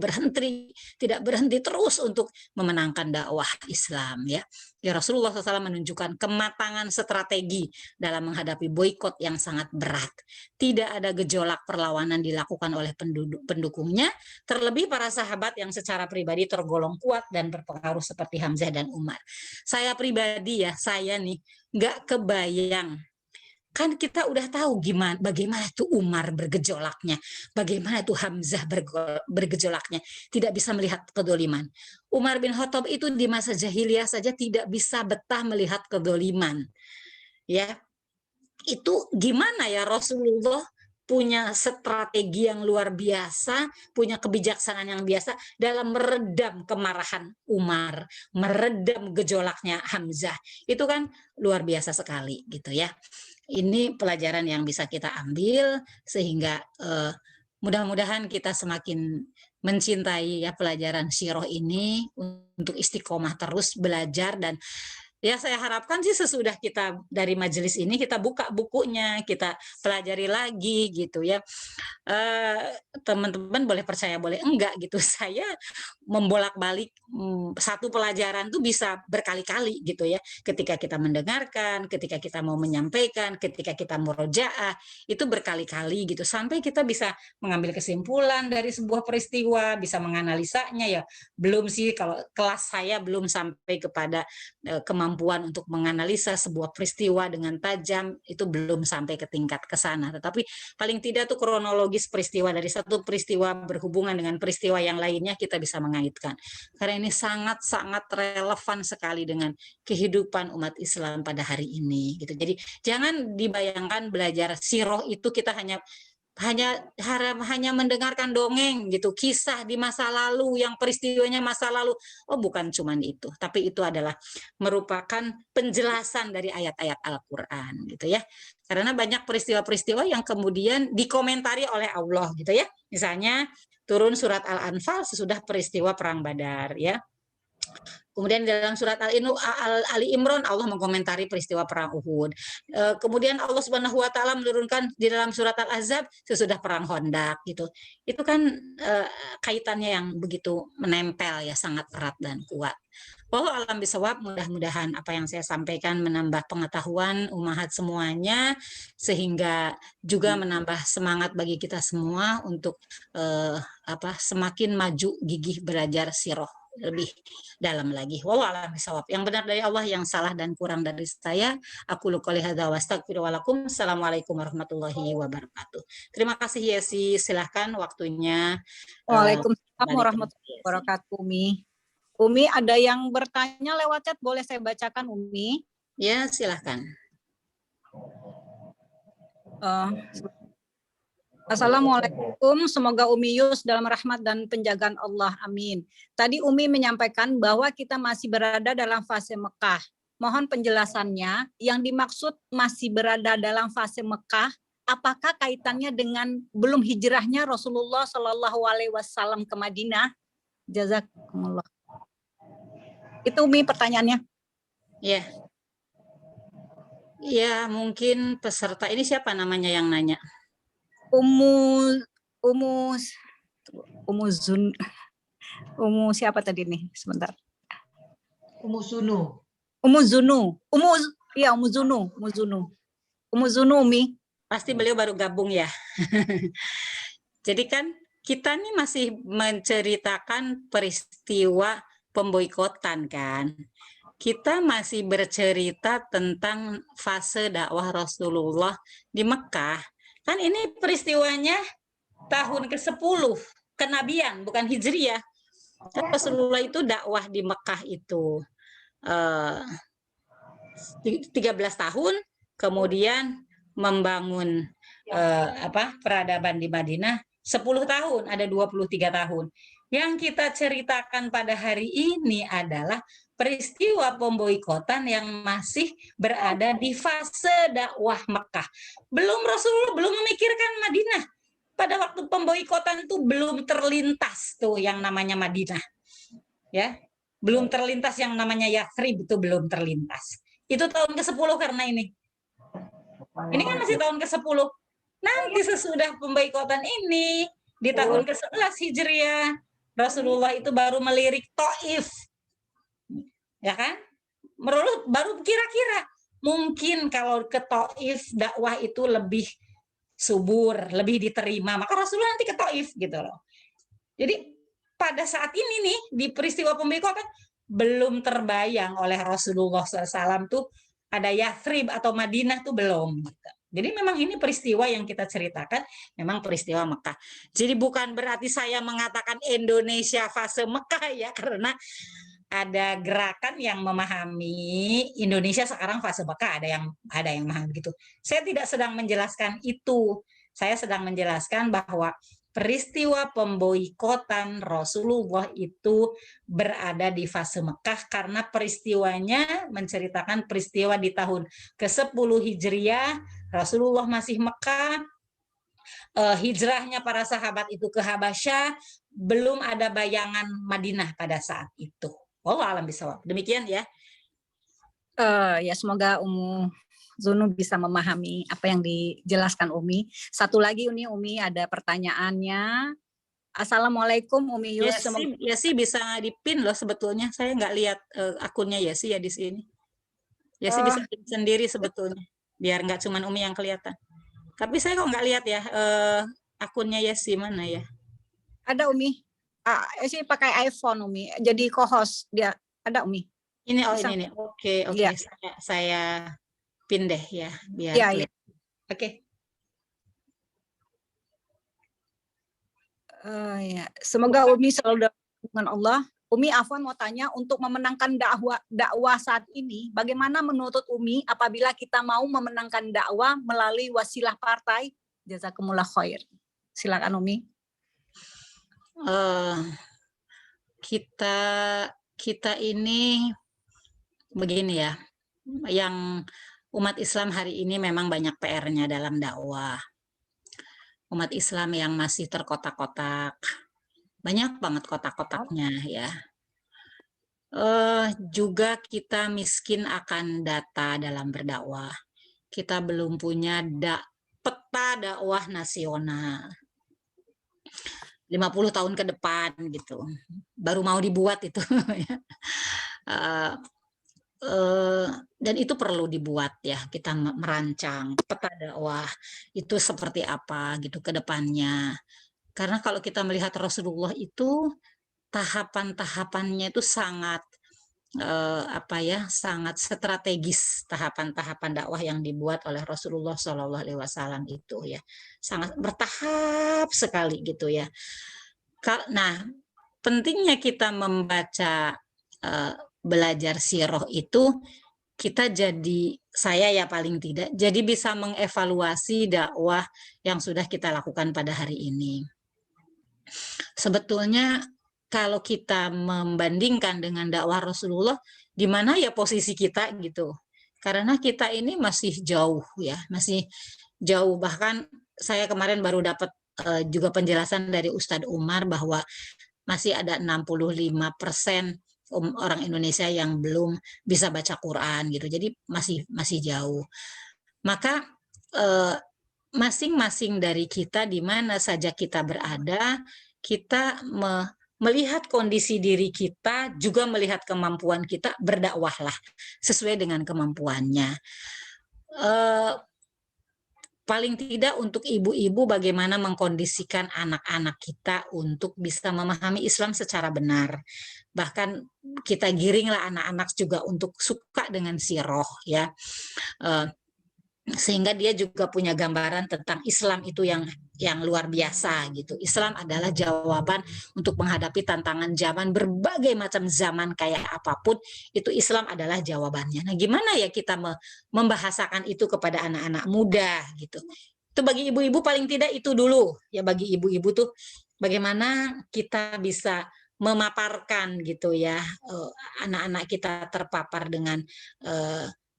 S1: berhenti terus untuk memenangkan dakwah Islam ya. Ya Rasulullah SAW menunjukkan kematangan strategi dalam menghadapi boikot yang sangat berat. Tidak ada gejolak perlawanan dilakukan oleh pendukungnya, terlebih para sahabat yang secara pribadi tergolong kuat dan berpengaruh seperti Hamzah dan Umar. Saya pribadi ya, saya nih nggak kebayang. Kan kita udah tahu bagaimana itu Umar bergejolaknya, bagaimana itu Hamzah bergejolaknya, tidak bisa melihat kedoliman. Umar bin Khattab itu di masa jahiliyah saja tidak bisa betah melihat kedoliman. Ya, itu gimana ya Rasulullah punya strategi yang luar biasa, punya kebijaksanaan yang biasa dalam meredam kemarahan Umar, meredam gejolaknya Hamzah. Itu kan luar biasa sekali gitu ya. Ini pelajaran yang bisa kita ambil sehingga mudah-mudahan kita semakin mencintai ya pelajaran sirah ini untuk istiqomah terus belajar. Dan ya saya harapkan sih sesudah kita dari majelis ini kita buka bukunya, kita pelajari lagi gitu ya. Teman-teman boleh percaya boleh enggak gitu. Saya membolak-balik satu pelajaran tuh bisa berkali-kali gitu ya. Ketika kita mendengarkan, ketika kita mau menyampaikan, ketika kita murojaah, itu berkali-kali gitu sampai kita bisa mengambil kesimpulan dari sebuah peristiwa, bisa menganalisanya ya. Belum sih kalau kelas saya belum sampai kepada kemampuan untuk menganalisa sebuah peristiwa dengan tajam, itu belum sampai ke tingkat ke sana. Tetapi paling tidak tuh kronologis peristiwa dari satu peristiwa berhubungan dengan peristiwa yang lainnya kita bisa mengaitkan. Karena ini sangat-sangat relevan sekali dengan kehidupan umat Islam pada hari ini gitu. Jadi jangan dibayangkan belajar sirah itu kita hanya mendengarkan dongeng gitu, kisah di masa lalu yang peristiwanya masa lalu. Oh, bukan cuman itu, tapi itu adalah merupakan penjelasan dari ayat-ayat Al-Qur'an gitu ya. Karena banyak peristiwa-peristiwa yang kemudian dikomentari oleh Allah gitu ya. Misalnya turun surat Al-Anfal sesudah peristiwa perang Badar ya. Kemudian dalam surat Ali Imran Allah mengomentari peristiwa perang Uhud. Kemudian Allah Subhanahu wa taala menurunkan di dalam surat Al-Ahzab sesudah perang Khandaq gitu. Itu kan kaitannya yang begitu menempel ya, sangat erat dan kuat. Wallahu alam bisawab, mudah-mudahan apa yang saya sampaikan menambah pengetahuan umahat semuanya sehingga juga menambah semangat bagi kita semua untuk semakin maju gigih belajar sirah lebih dalam lagi. Wallahu a'lam bishawab. Yang benar dari Allah, yang salah dan kurang dari saya. Aku qouli hadza wa astaghfirullahaladzim. Assalamualaikum warahmatullahi wabarakatuh. Terima kasih Yesi, silahkan waktunya.
S2: Waalaikumsalam warahmatullahi wabarakatuh, Umi. Umi, ada yang bertanya lewat chat, boleh saya bacakan, Umi?
S1: Ya, silahkan.
S2: Assalamualaikum, semoga Umi Yus dalam rahmat dan penjagaan Allah, amin. Tadi Umi menyampaikan bahwa kita masih berada dalam fase Mekah. Mohon penjelasannya, yang dimaksud masih berada dalam fase Mekah, apakah kaitannya dengan belum hijrahnya Rasulullah Shallallahu Alaihi Wasallam ke Madinah? Jazakumullah. Itu Umi pertanyaannya.
S1: Ya. Ya, mungkin peserta ini siapa namanya yang nanya?
S2: Umu siapa tadi nih? Sebentar. Umu Zunu, Umi.
S1: Pasti beliau baru gabung ya. Jadi kan kita nih masih menceritakan peristiwa pemboikotan kan. Kita masih bercerita tentang fase dakwah Rasulullah di Mekah. Kan ini peristiwanya tahun ke-10 kenabian, bukan hijriyah. Rasulullah itu dakwah di Mekah itu 13 tahun, kemudian membangun peradaban di Madinah 10 tahun, ada 23 tahun. Yang kita ceritakan pada hari ini adalah peristiwa pemboikotan yang masih berada di fase dakwah Mekah. Rasulullah belum memikirkan Madinah. Pada waktu pemboikotan itu belum terlintas tuh yang namanya Madinah. Ya, belum terlintas yang namanya Yathrib, itu belum terlintas. Itu tahun ke-10 karena ini. Ini kan masih tahun ke-10. Nanti sesudah pemboikotan ini, di tahun ke-11 Hijriah, Rasulullah itu baru melirik Taif. Ya kan? Baru kira-kira mungkin kalau ke Taif dakwah itu lebih subur, lebih diterima, maka Rasulullah nanti ke Taif gitu loh. Jadi pada saat ini nih di peristiwa pemboikotan belum terbayang oleh Rasulullah SAW tuh ada Yathrib atau Madinah tuh belum. Gitu. Jadi memang ini peristiwa yang kita ceritakan memang peristiwa Mekah. Jadi bukan berarti saya mengatakan Indonesia fase Mekah ya, karena ada gerakan yang memahami Indonesia sekarang fase Mekah, ada yang memahami gitu. Saya tidak sedang menjelaskan itu. Saya sedang menjelaskan bahwa peristiwa pemboikotan Rasulullah itu berada di fase Mekah karena peristiwanya menceritakan peristiwa di tahun ke-10 Hijriah, Rasulullah masih Mekah, hijrahnya para sahabat itu ke Habasyah, belum ada bayangan Madinah pada saat itu. Wallahu a'lam bishawab. Demikian ya.
S2: Ya semoga Zunu bisa memahami apa yang dijelaskan Umi. Satu lagi Umi ada pertanyaannya. Assalamualaikum Umi Yus.
S1: Ya sih bisa dipin loh sebetulnya. Saya nggak lihat akunnya ya sih ya di sini. Ya sih bisa pin sendiri sebetulnya. Biar nggak cuma Umi yang kelihatan. Tapi saya kok nggak lihat ya akunnya Yesi mana ya?
S2: Ada Umi. Sih pakai iPhone Umi. Jadi co-host dia ada Umi.
S1: Ini ini. Oke. Ya. Saya pin deh ya biar kelihatan. Ya. Oke.
S2: Ya. Semoga Umi selalu dengan Allah. Umi Afwan mau tanya, untuk memenangkan dakwah saat ini, bagaimana menurut Umi apabila kita mau memenangkan dakwah melalui wasilah partai? Jazakumullah khair. Silakan Umi.
S1: Kita ini begini ya, yang umat Islam hari ini memang banyak PR-nya dalam dakwah. Umat Islam yang masih terkotak-kotak, banyak banget kotak-kotaknya ya. Juga kita miskin akan data dalam berdakwah. Kita belum punya peta dakwah nasional. 50 tahun ke depan gitu. Baru mau dibuat itu. Dan itu perlu dibuat ya, kita merancang peta dakwah itu seperti apa gitu ke depannya. Karena kalau kita melihat Rasulullah itu tahapan-tahapannya itu sangat sangat strategis, tahapan-tahapan dakwah yang dibuat oleh Rasulullah SAW itu ya, sangat bertahap sekali gitu ya. Nah, pentingnya kita membaca belajar sirah itu, kita saya ya paling tidak jadi bisa mengevaluasi dakwah yang sudah kita lakukan pada hari ini. Sebetulnya kalau kita membandingkan dengan dakwah Rasulullah, di mana ya posisi kita gitu. Karena kita ini masih jauh ya, masih jauh. Bahkan saya kemarin baru dapat juga penjelasan dari Ustadz Umar bahwa masih ada 65% orang Indonesia yang belum bisa baca Quran gitu. Jadi masih jauh. Maka masing-masing dari kita di mana saja kita berada, kita melihat kondisi diri kita, juga melihat kemampuan kita, berdakwahlah sesuai dengan kemampuannya. paling tidak untuk ibu-ibu bagaimana mengkondisikan anak-anak kita untuk bisa memahami Islam secara benar. Bahkan kita giringlah anak-anak juga untuk suka dengan siroh ya. Sehingga dia juga punya gambaran tentang Islam itu yang luar biasa gitu. Islam adalah jawaban untuk menghadapi tantangan zaman, berbagai macam zaman kayak apapun, itu Islam adalah jawabannya. Nah, gimana ya kita membahasakan itu kepada anak-anak muda gitu. Itu bagi ibu-ibu paling tidak itu dulu ya, bagi ibu-ibu tuh bagaimana kita bisa memaparkan gitu ya, anak-anak kita terpapar dengan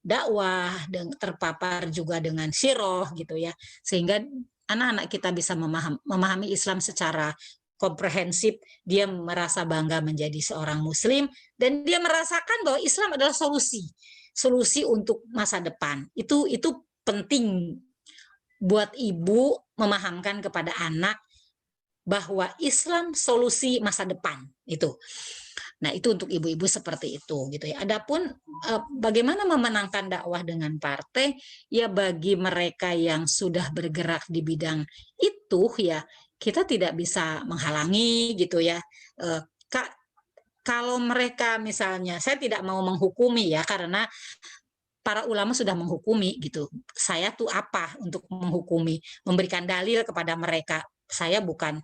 S1: dakwah, dan terpapar juga dengan siroh gitu ya, sehingga anak-anak kita bisa memahami Islam secara komprehensif. Dia merasa bangga menjadi seorang muslim dan dia merasakan bahwa Islam adalah solusi untuk masa depan. Itu penting buat ibu memahamkan kepada anak bahwa Islam solusi masa depan itu. Nah, itu untuk ibu-ibu seperti itu gitu ya. Adapun bagaimana memenangkan dakwah dengan partai, ya bagi mereka yang sudah bergerak di bidang itu ya, kita tidak bisa menghalangi gitu ya. Kalau mereka misalnya, saya tidak mau menghukumi ya, karena para ulama sudah menghukumi gitu. Saya tuh apa untuk menghukumi, memberikan dalil kepada mereka. Saya bukan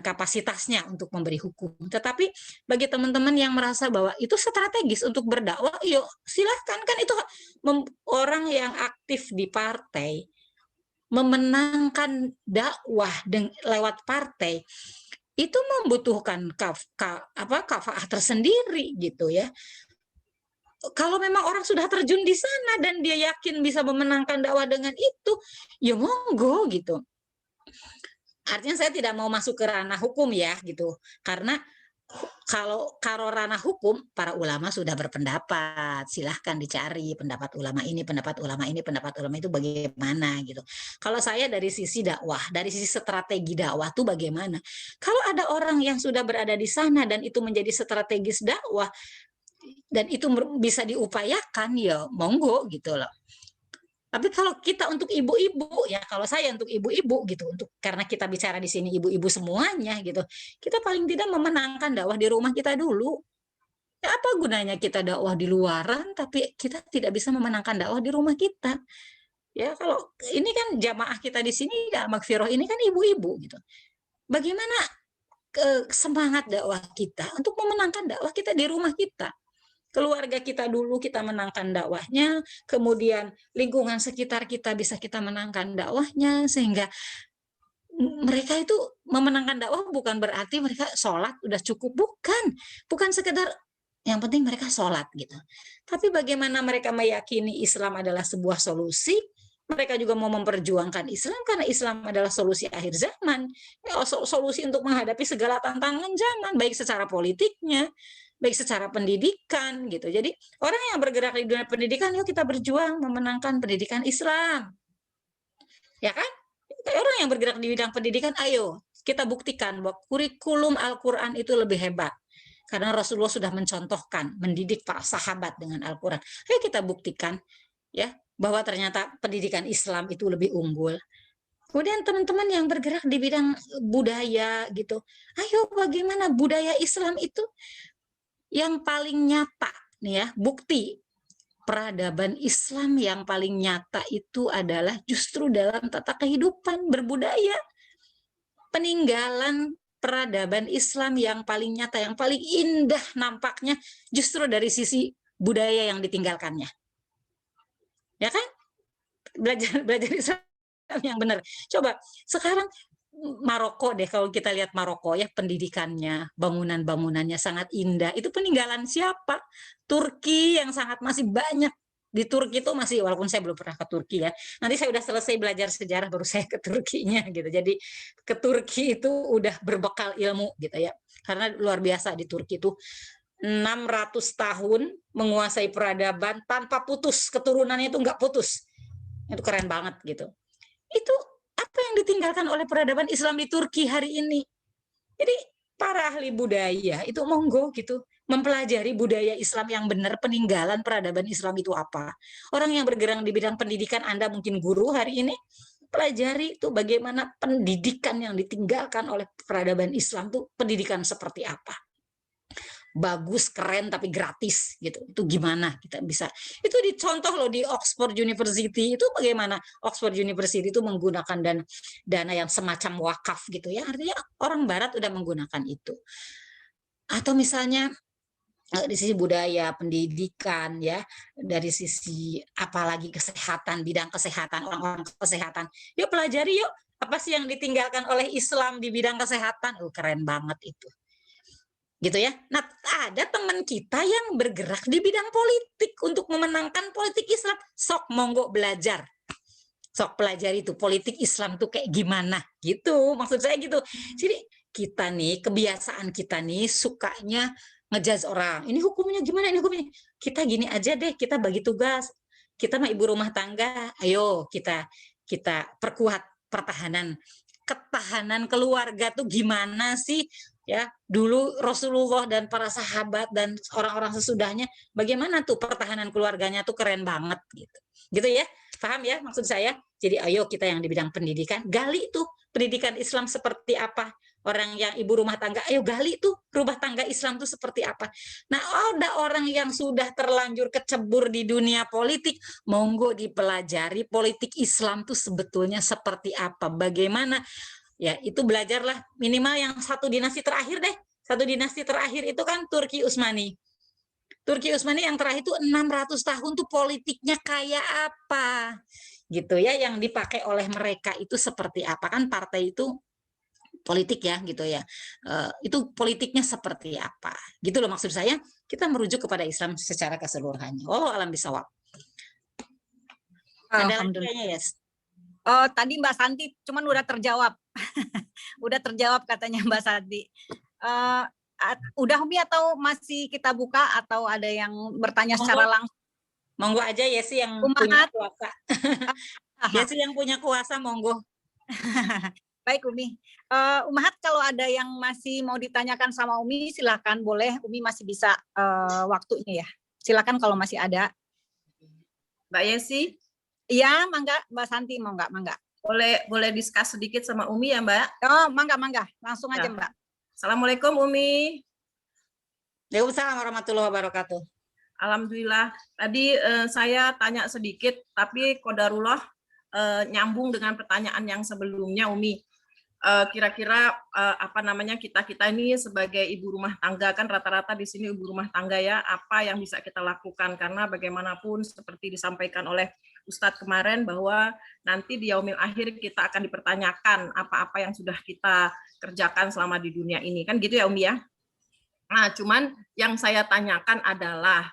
S1: kapasitasnya untuk memberi hukum. Tetapi bagi teman-teman yang merasa bahwa itu strategis untuk berdakwah, yuk silahkan. Kan itu orang yang aktif di partai memenangkan dakwah lewat partai itu membutuhkan kafaah tersendiri gitu ya. Kalau memang orang sudah terjun di sana dan dia yakin bisa memenangkan dakwah dengan itu, ya monggo gitu. Artinya saya tidak mau masuk ke ranah hukum ya gitu, karena kalau ranah hukum para ulama sudah berpendapat, silahkan dicari pendapat ulama ini, pendapat ulama ini, pendapat ulama itu bagaimana gitu. Kalau saya dari sisi dakwah, dari sisi strategi dakwah tuh bagaimana? Kalau ada orang yang sudah berada di sana dan itu menjadi strategis dakwah dan itu bisa diupayakan, ya monggo gitu loh. Tapi kalau kita untuk ibu-ibu ya, kalau saya untuk ibu-ibu gitu, karena kita bicara di sini ibu-ibu semuanya gitu, kita paling tidak memenangkan dakwah di rumah kita dulu. Ya apa gunanya kita dakwah di luaran tapi kita tidak bisa memenangkan dakwah di rumah kita. Ya kalau ini kan jamaah kita di sini ya, Magfirah ini kan ibu-ibu gitu. Bagaimana semangat dakwah kita untuk memenangkan dakwah kita di rumah kita? Keluarga kita dulu kita menangkan dakwahnya, kemudian lingkungan sekitar kita bisa kita menangkan dakwahnya, sehingga mereka itu memenangkan dakwah bukan berarti mereka sholat udah cukup, bukan sekedar yang penting mereka sholat gitu. Tapi bagaimana mereka meyakini Islam adalah sebuah solusi, mereka juga mau memperjuangkan Islam karena Islam adalah solusi akhir zaman, solusi untuk menghadapi segala tantangan zaman, baik secara politiknya, baik secara pendidikan gitu. Jadi orang yang bergerak di dunia pendidikan, yuk kita berjuang memenangkan pendidikan Islam. Ya kan? Orang yang bergerak di bidang pendidikan, ayo kita buktikan bahwa kurikulum Al-Quran itu lebih hebat. Karena Rasulullah sudah mencontohkan, mendidik para sahabat dengan Al-Quran. Ayo kita buktikan ya bahwa ternyata pendidikan Islam itu lebih unggul. Kemudian teman-teman yang bergerak di bidang budaya gitu, ayo bagaimana budaya Islam itu yang paling nyata nih ya, bukti peradaban Islam yang paling nyata itu adalah justru dalam tata kehidupan berbudaya. Peninggalan peradaban Islam yang paling nyata, yang paling indah nampaknya justru dari sisi budaya yang ditinggalkannya. Ya kan? Belajar Islam yang benar. Coba sekarang Maroko deh, kalau kita lihat Maroko ya, pendidikannya, bangunan-bangunannya sangat indah. Itu peninggalan siapa? Turki yang sangat masih banyak. Di Turki itu masih, walaupun saya belum pernah ke Turki ya. Nanti saya udah selesai belajar sejarah baru saya ke Turkinya gitu. Jadi ke Turki itu udah berbekal ilmu gitu ya. Karena luar biasa di Turki itu 600 tahun menguasai peradaban tanpa putus, keturunannya itu nggak putus. Itu keren banget gitu. Itu apa yang ditinggalkan oleh peradaban Islam di Turki hari ini. Jadi para ahli budaya itu monggo gitu mempelajari budaya Islam yang benar, peninggalan peradaban Islam itu apa. Orang yang bergerak di bidang pendidikan, Anda mungkin guru hari ini, pelajari tuh bagaimana pendidikan yang ditinggalkan oleh peradaban Islam tuh pendidikan seperti apa. Bagus, keren, tapi gratis gitu. Itu gimana kita bisa? Itu dicontoh loh di Oxford University. Itu bagaimana Oxford University itu menggunakan dana yang semacam wakaf gitu ya. Artinya orang barat udah menggunakan itu. Atau misalnya di sisi budaya, pendidikan ya, dari sisi apalagi kesehatan, bidang kesehatan, orang-orang kesehatan. Yuk pelajari yuk, apa sih yang ditinggalkan oleh Islam di bidang kesehatan? Keren banget itu. Gitu ya. Nah, ada teman kita yang bergerak di bidang politik untuk memenangkan politik Islam. Sok monggo belajar. Sok pelajari itu politik Islam tuh kayak gimana gitu. Maksud saya gitu. Jadi kita nih, kebiasaan kita nih sukanya ngejudge orang. Ini hukumnya gimana? Ini hukumnya. Kita gini aja deh, kita bagi tugas. Kita mah ibu rumah tangga. Ayo kita perkuat pertahanan. Ketahanan keluarga tuh gimana sih? Ya, dulu Rasulullah dan para sahabat dan orang-orang sesudahnya bagaimana tuh pertahanan keluarganya tuh keren banget gitu. Gitu ya. Paham ya maksud saya? Jadi ayo kita yang di bidang pendidikan gali tuh pendidikan Islam seperti apa. Orang yang ibu rumah tangga, ayo gali tuh rumah tangga Islam tuh seperti apa. Nah, ada orang yang sudah terlanjur kecebur di dunia politik, monggo dipelajari politik Islam tuh sebetulnya seperti apa. Bagaimana ya, itu belajarlah minimal yang satu dinasti terakhir deh. Satu dinasti terakhir itu kan Turki Utsmani. Turki Utsmani yang terakhir itu 600 tahun tuh politiknya kayak apa? Gitu ya, yang dipakai oleh mereka itu seperti apa? Kan partai itu politik ya gitu ya. Itu politiknya seperti apa? Gitu loh maksud saya, kita merujuk kepada Islam secara keseluruhannya. Oh, alam bisawab. Ada lagi kayaknya, Yes?
S2: Tadi Mbak Santi cuman udah terjawab. Udah terjawab katanya Mbak Santi. Udah Umi atau masih kita buka atau ada yang bertanya secara langsung?
S1: Monggo aja Yesi yang punya kuasa. Yesi yang punya kuasa, monggo.
S2: Baik Umi. Umahat kalau ada yang masih mau ditanyakan sama Umi silakan, boleh. Umi masih bisa waktunya ya. Silakan kalau masih ada.
S3: Mbak Yesi?
S2: Iya, mangga Mbak Santi, mau nggak? Mangga.
S3: Boleh diskus sedikit sama Umi ya, Mbak?
S2: Oh, mangga. Langsung aja, Mbak.
S3: Assalamualaikum Umi.
S1: Waalaikumsalam warahmatullahi wabarakatuh.
S3: Alhamdulillah. Tadi saya tanya sedikit, tapi qadarullah nyambung dengan pertanyaan yang sebelumnya, Umi. Kira-kira apa namanya kita ini sebagai ibu rumah tangga, kan rata-rata di sini ibu rumah tangga ya, apa yang bisa kita lakukan, karena bagaimanapun seperti disampaikan oleh Ustadz kemarin bahwa nanti di yaumil akhir kita akan dipertanyakan apa-apa yang sudah kita kerjakan selama di dunia ini, kan gitu ya Umi ya. Nah, cuman yang saya tanyakan adalah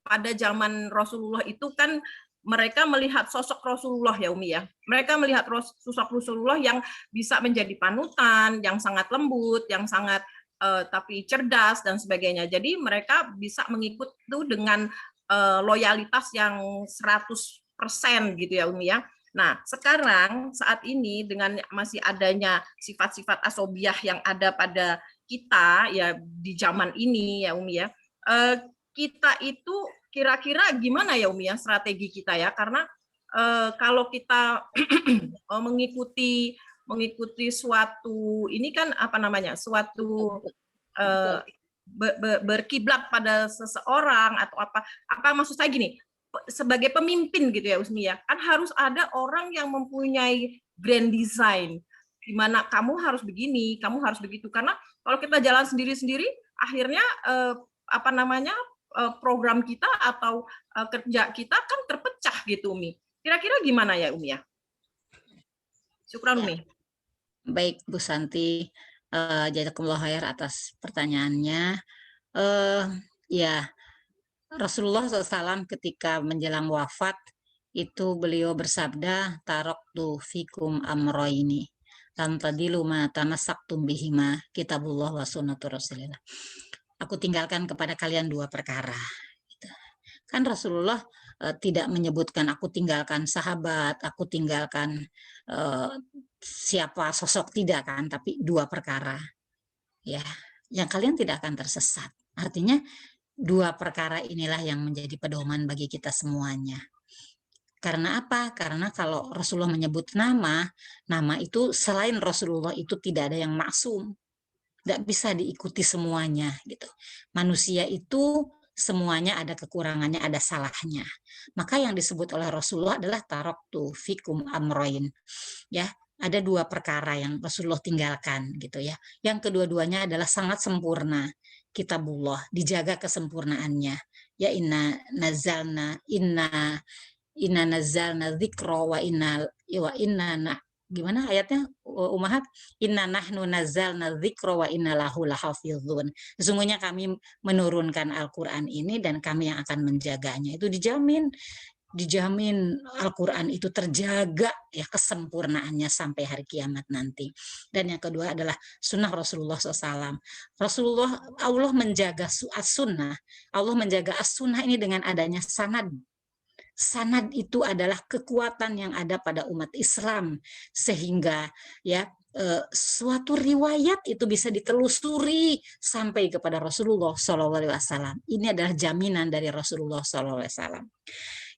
S3: pada zaman Rasulullah itu kan mereka melihat sosok Rasulullah ya Umi ya. Mereka melihat sosok Rasulullah yang bisa menjadi panutan, yang sangat lembut, yang sangat tapi cerdas dan sebagainya. Jadi mereka bisa mengikut itu dengan loyalitas yang 100% gitu ya Umi ya. Nah, sekarang saat ini dengan masih adanya sifat-sifat asobiah yang ada pada kita ya di zaman ini ya Umi ya. Kita itu kira-kira gimana ya Umi ya strategi kita ya, karena kalau kita mengikuti suatu ini kan apa namanya suatu berkiblat pada seseorang atau apa maksud saya gini, sebagai pemimpin gitu ya Usmi ya, kan harus ada orang yang mempunyai grand design di mana kamu harus begini, kamu harus begitu, karena kalau kita jalan sendiri-sendiri akhirnya apa namanya program kita atau kerja kita kan terpecah gitu Umi. Kira-kira gimana ya Umi ya? Syukran Umi.
S1: Baik Bu Santi, jazakumullah khair atas pertanyaannya. Ya, Rasulullah SAW ketika menjelang wafat itu beliau bersabda, taroktu fikum amroini lam tadilu ma tamassaktum bihima kitabullah wa sunnatu rasulillah. Aku tinggalkan kepada kalian dua perkara. Kan Rasulullah tidak menyebutkan aku tinggalkan sahabat, aku tinggalkan siapa sosok, tidak kan, tapi dua perkara. Ya, yang kalian tidak akan tersesat. Artinya dua perkara inilah yang menjadi pedoman bagi kita semuanya. Karena apa? Karena kalau Rasulullah menyebut nama itu selain Rasulullah itu tidak ada yang maksum. Nggak bisa diikuti semuanya gitu. Manusia itu semuanya ada kekurangannya, ada salahnya. Maka yang disebut oleh Rasulullah adalah taraktu fikum amroin. Ya, ada 2 perkara yang Rasulullah tinggalkan gitu ya. Yang kedua-duanya adalah sangat sempurna. Kitabullah, dijaga kesempurnaannya. Ya inna nazzalna dzikra wa inna gimana ayatnya Ummahat, inna nahnu nazzalna dzikra wa inna lahu lahafizun. Sesungguhnya kami menurunkan Al-Qur'an ini dan kami yang akan menjaganya. Itu dijamin Al-Qur'an itu terjaga ya kesempurnaannya sampai hari kiamat nanti. Dan yang kedua adalah sunnah Rasulullah SAW. Allah menjaga as-sunnah. Allah menjaga as-sunnah ini dengan adanya sanad. Sanad itu adalah kekuatan yang ada pada umat Islam sehingga ya suatu riwayat itu bisa ditelusuri sampai kepada Rasulullah SAW. Ini adalah jaminan dari Rasulullah SAW.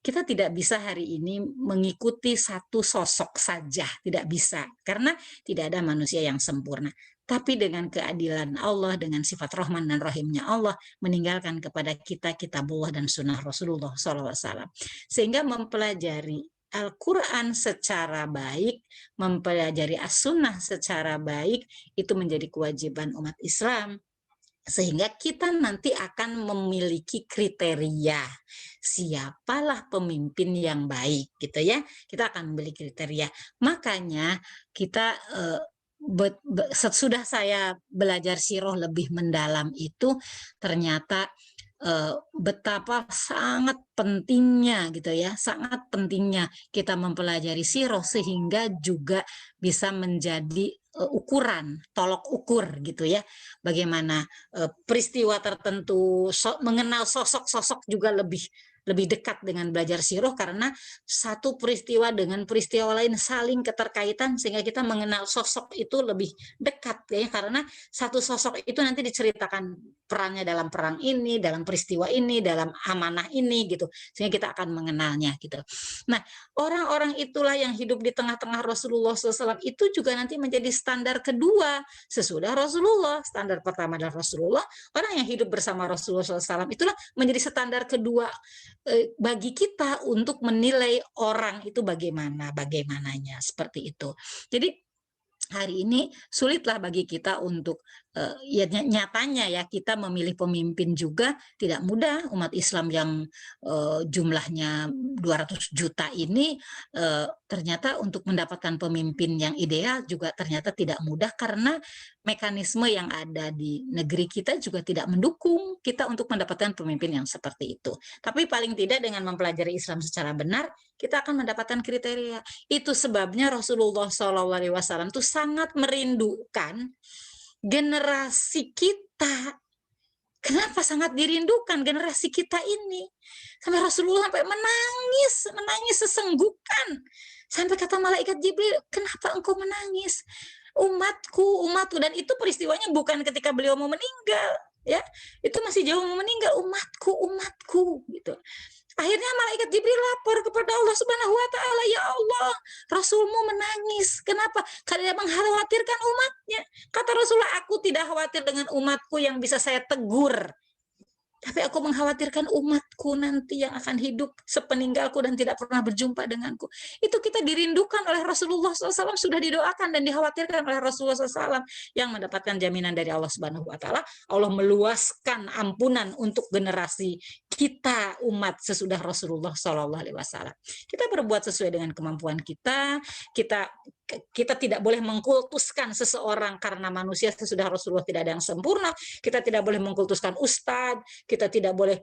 S1: Kita tidak bisa hari ini mengikuti satu sosok saja, tidak bisa, karena tidak ada manusia yang sempurna. Tapi dengan keadilan Allah, dengan sifat Rahman dan Rahimnya Allah, meninggalkan kepada kita kitabullah dan sunnah Rasulullah SAW. Sehingga mempelajari Al-Quran secara baik, mempelajari as-sunnah secara baik, itu menjadi kewajiban umat Islam. Sehingga kita nanti akan memiliki kriteria siapalah pemimpin yang baik gitu ya, kita akan memiliki kriteria. Makanya kita sudah saya belajar sirah lebih mendalam itu ternyata betapa sangat pentingnya gitu ya, sangat pentingnya kita mempelajari sirah sehingga juga bisa menjadi ukuran, tolok ukur gitu ya, bagaimana peristiwa tertentu, mengenal sosok-sosok juga lebih dekat dengan belajar sirah karena satu peristiwa dengan peristiwa lain saling keterkaitan sehingga kita mengenal sosok itu lebih dekat ya, karena satu sosok itu nanti diceritakan perannya dalam perang ini, dalam peristiwa ini, dalam amanah ini gitu, sehingga kita akan mengenalnya gitu. Nah, orang-orang itulah yang hidup di tengah-tengah Rasulullah SAW itu juga nanti menjadi standar kedua sesudah Rasulullah. Standar pertama adalah Rasulullah, orang yang hidup bersama Rasulullah SAW itulah menjadi standar kedua bagi kita untuk menilai orang itu bagaimananya seperti itu. Jadi hari ini sulitlah bagi kita untuk ya nyatanya ya kita memilih pemimpin juga tidak mudah. Umat Islam yang jumlahnya 200 juta ini ternyata untuk mendapatkan pemimpin yang ideal juga ternyata tidak mudah karena mekanisme yang ada di negeri kita juga tidak mendukung kita untuk mendapatkan pemimpin yang seperti itu. Tapi paling tidak dengan mempelajari Islam secara benar, kita akan mendapatkan kriteria. Itu sebabnya Rasulullah SAW itu sangat merindukan generasi kita. Kenapa sangat dirindukan generasi kita ini? Sampai Rasulullah sampai menangis sesenggukan. Sampai kata malaikat Jibril, kenapa engkau menangis? Umatku, dan itu peristiwanya bukan ketika beliau mau meninggal, ya, itu masih jauh mau meninggal, umatku, gitu. Akhirnya malaikat Jibril lapor kepada Allah Subhanahu wa Ta'ala, ya Allah, Rasulmu menangis. Kenapa? Karena dia mengkhawatirkan umatnya. Kata Rasulullah, aku tidak khawatir dengan umatku yang bisa saya tegur, tapi aku mengkhawatirkan umatku nanti yang akan hidup sepeninggalku dan tidak pernah berjumpa denganku. Itu kita dirindukan oleh Rasulullah SAW, sudah didoakan dan dikhawatirkan oleh Rasulullah SAW yang mendapatkan jaminan dari Allah Subhanahu Wa Ta'ala. Allah meluaskan ampunan untuk generasi kita umat sesudah Rasulullah SAW. Kita berbuat sesuai dengan kemampuan kita. Kita tidak boleh mengkultuskan seseorang karena manusia sesudah Rasulullah tidak ada yang sempurna. Kita tidak boleh mengkultuskan ustadz. Kita tidak boleh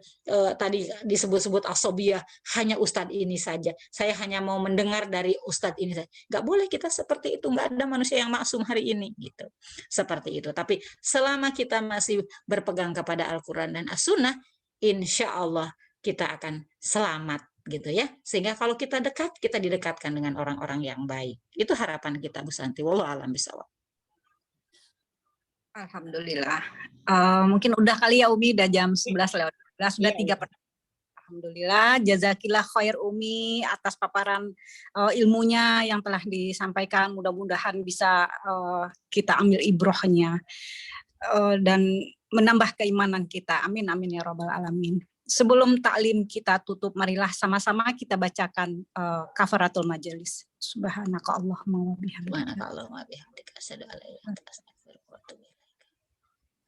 S1: tadi disebut-sebut asobiyah, hanya ustadz ini saja. Saya hanya mau mendengar dari ustadz ini saja. Nggak boleh kita seperti itu. Nggak ada manusia yang maksum hari ini gitu. Seperti itu. Tapi selama kita masih berpegang kepada Al-Quran dan As-Sunnah, insya Allah kita akan selamat gitu ya, sehingga kalau kita dekat, kita didekatkan dengan orang-orang yang baik. Itu harapan kita, Bu Santi. Wallahu a'lam bishawab.
S2: Alhamdulillah. Mungkin udah kali ya Umi, udah jam 11 lewat 11, sudah 3 pertanyaan. Alhamdulillah, jazakillah khair Umi atas paparan ilmunya yang telah disampaikan. Mudah-mudahan bisa kita ambil ibrohnya dan menambah keimanan kita. Amin amin ya rabbal alamin. Sebelum taklim kita tutup, marilah sama-sama kita bacakan kafaratul majelis. Subhanaka Allahumma wa bihamdika.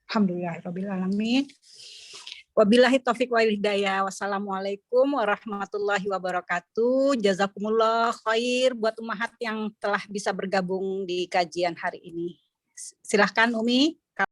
S2: Alhamdulillahirabbil alamin. Wabillahi taufik wal hidayah. Wassalamualaikum warahmatullahi wabarakatuh. Jazakumullah khair buat ummahat yang telah bisa bergabung di kajian hari ini. Silahkan Umi.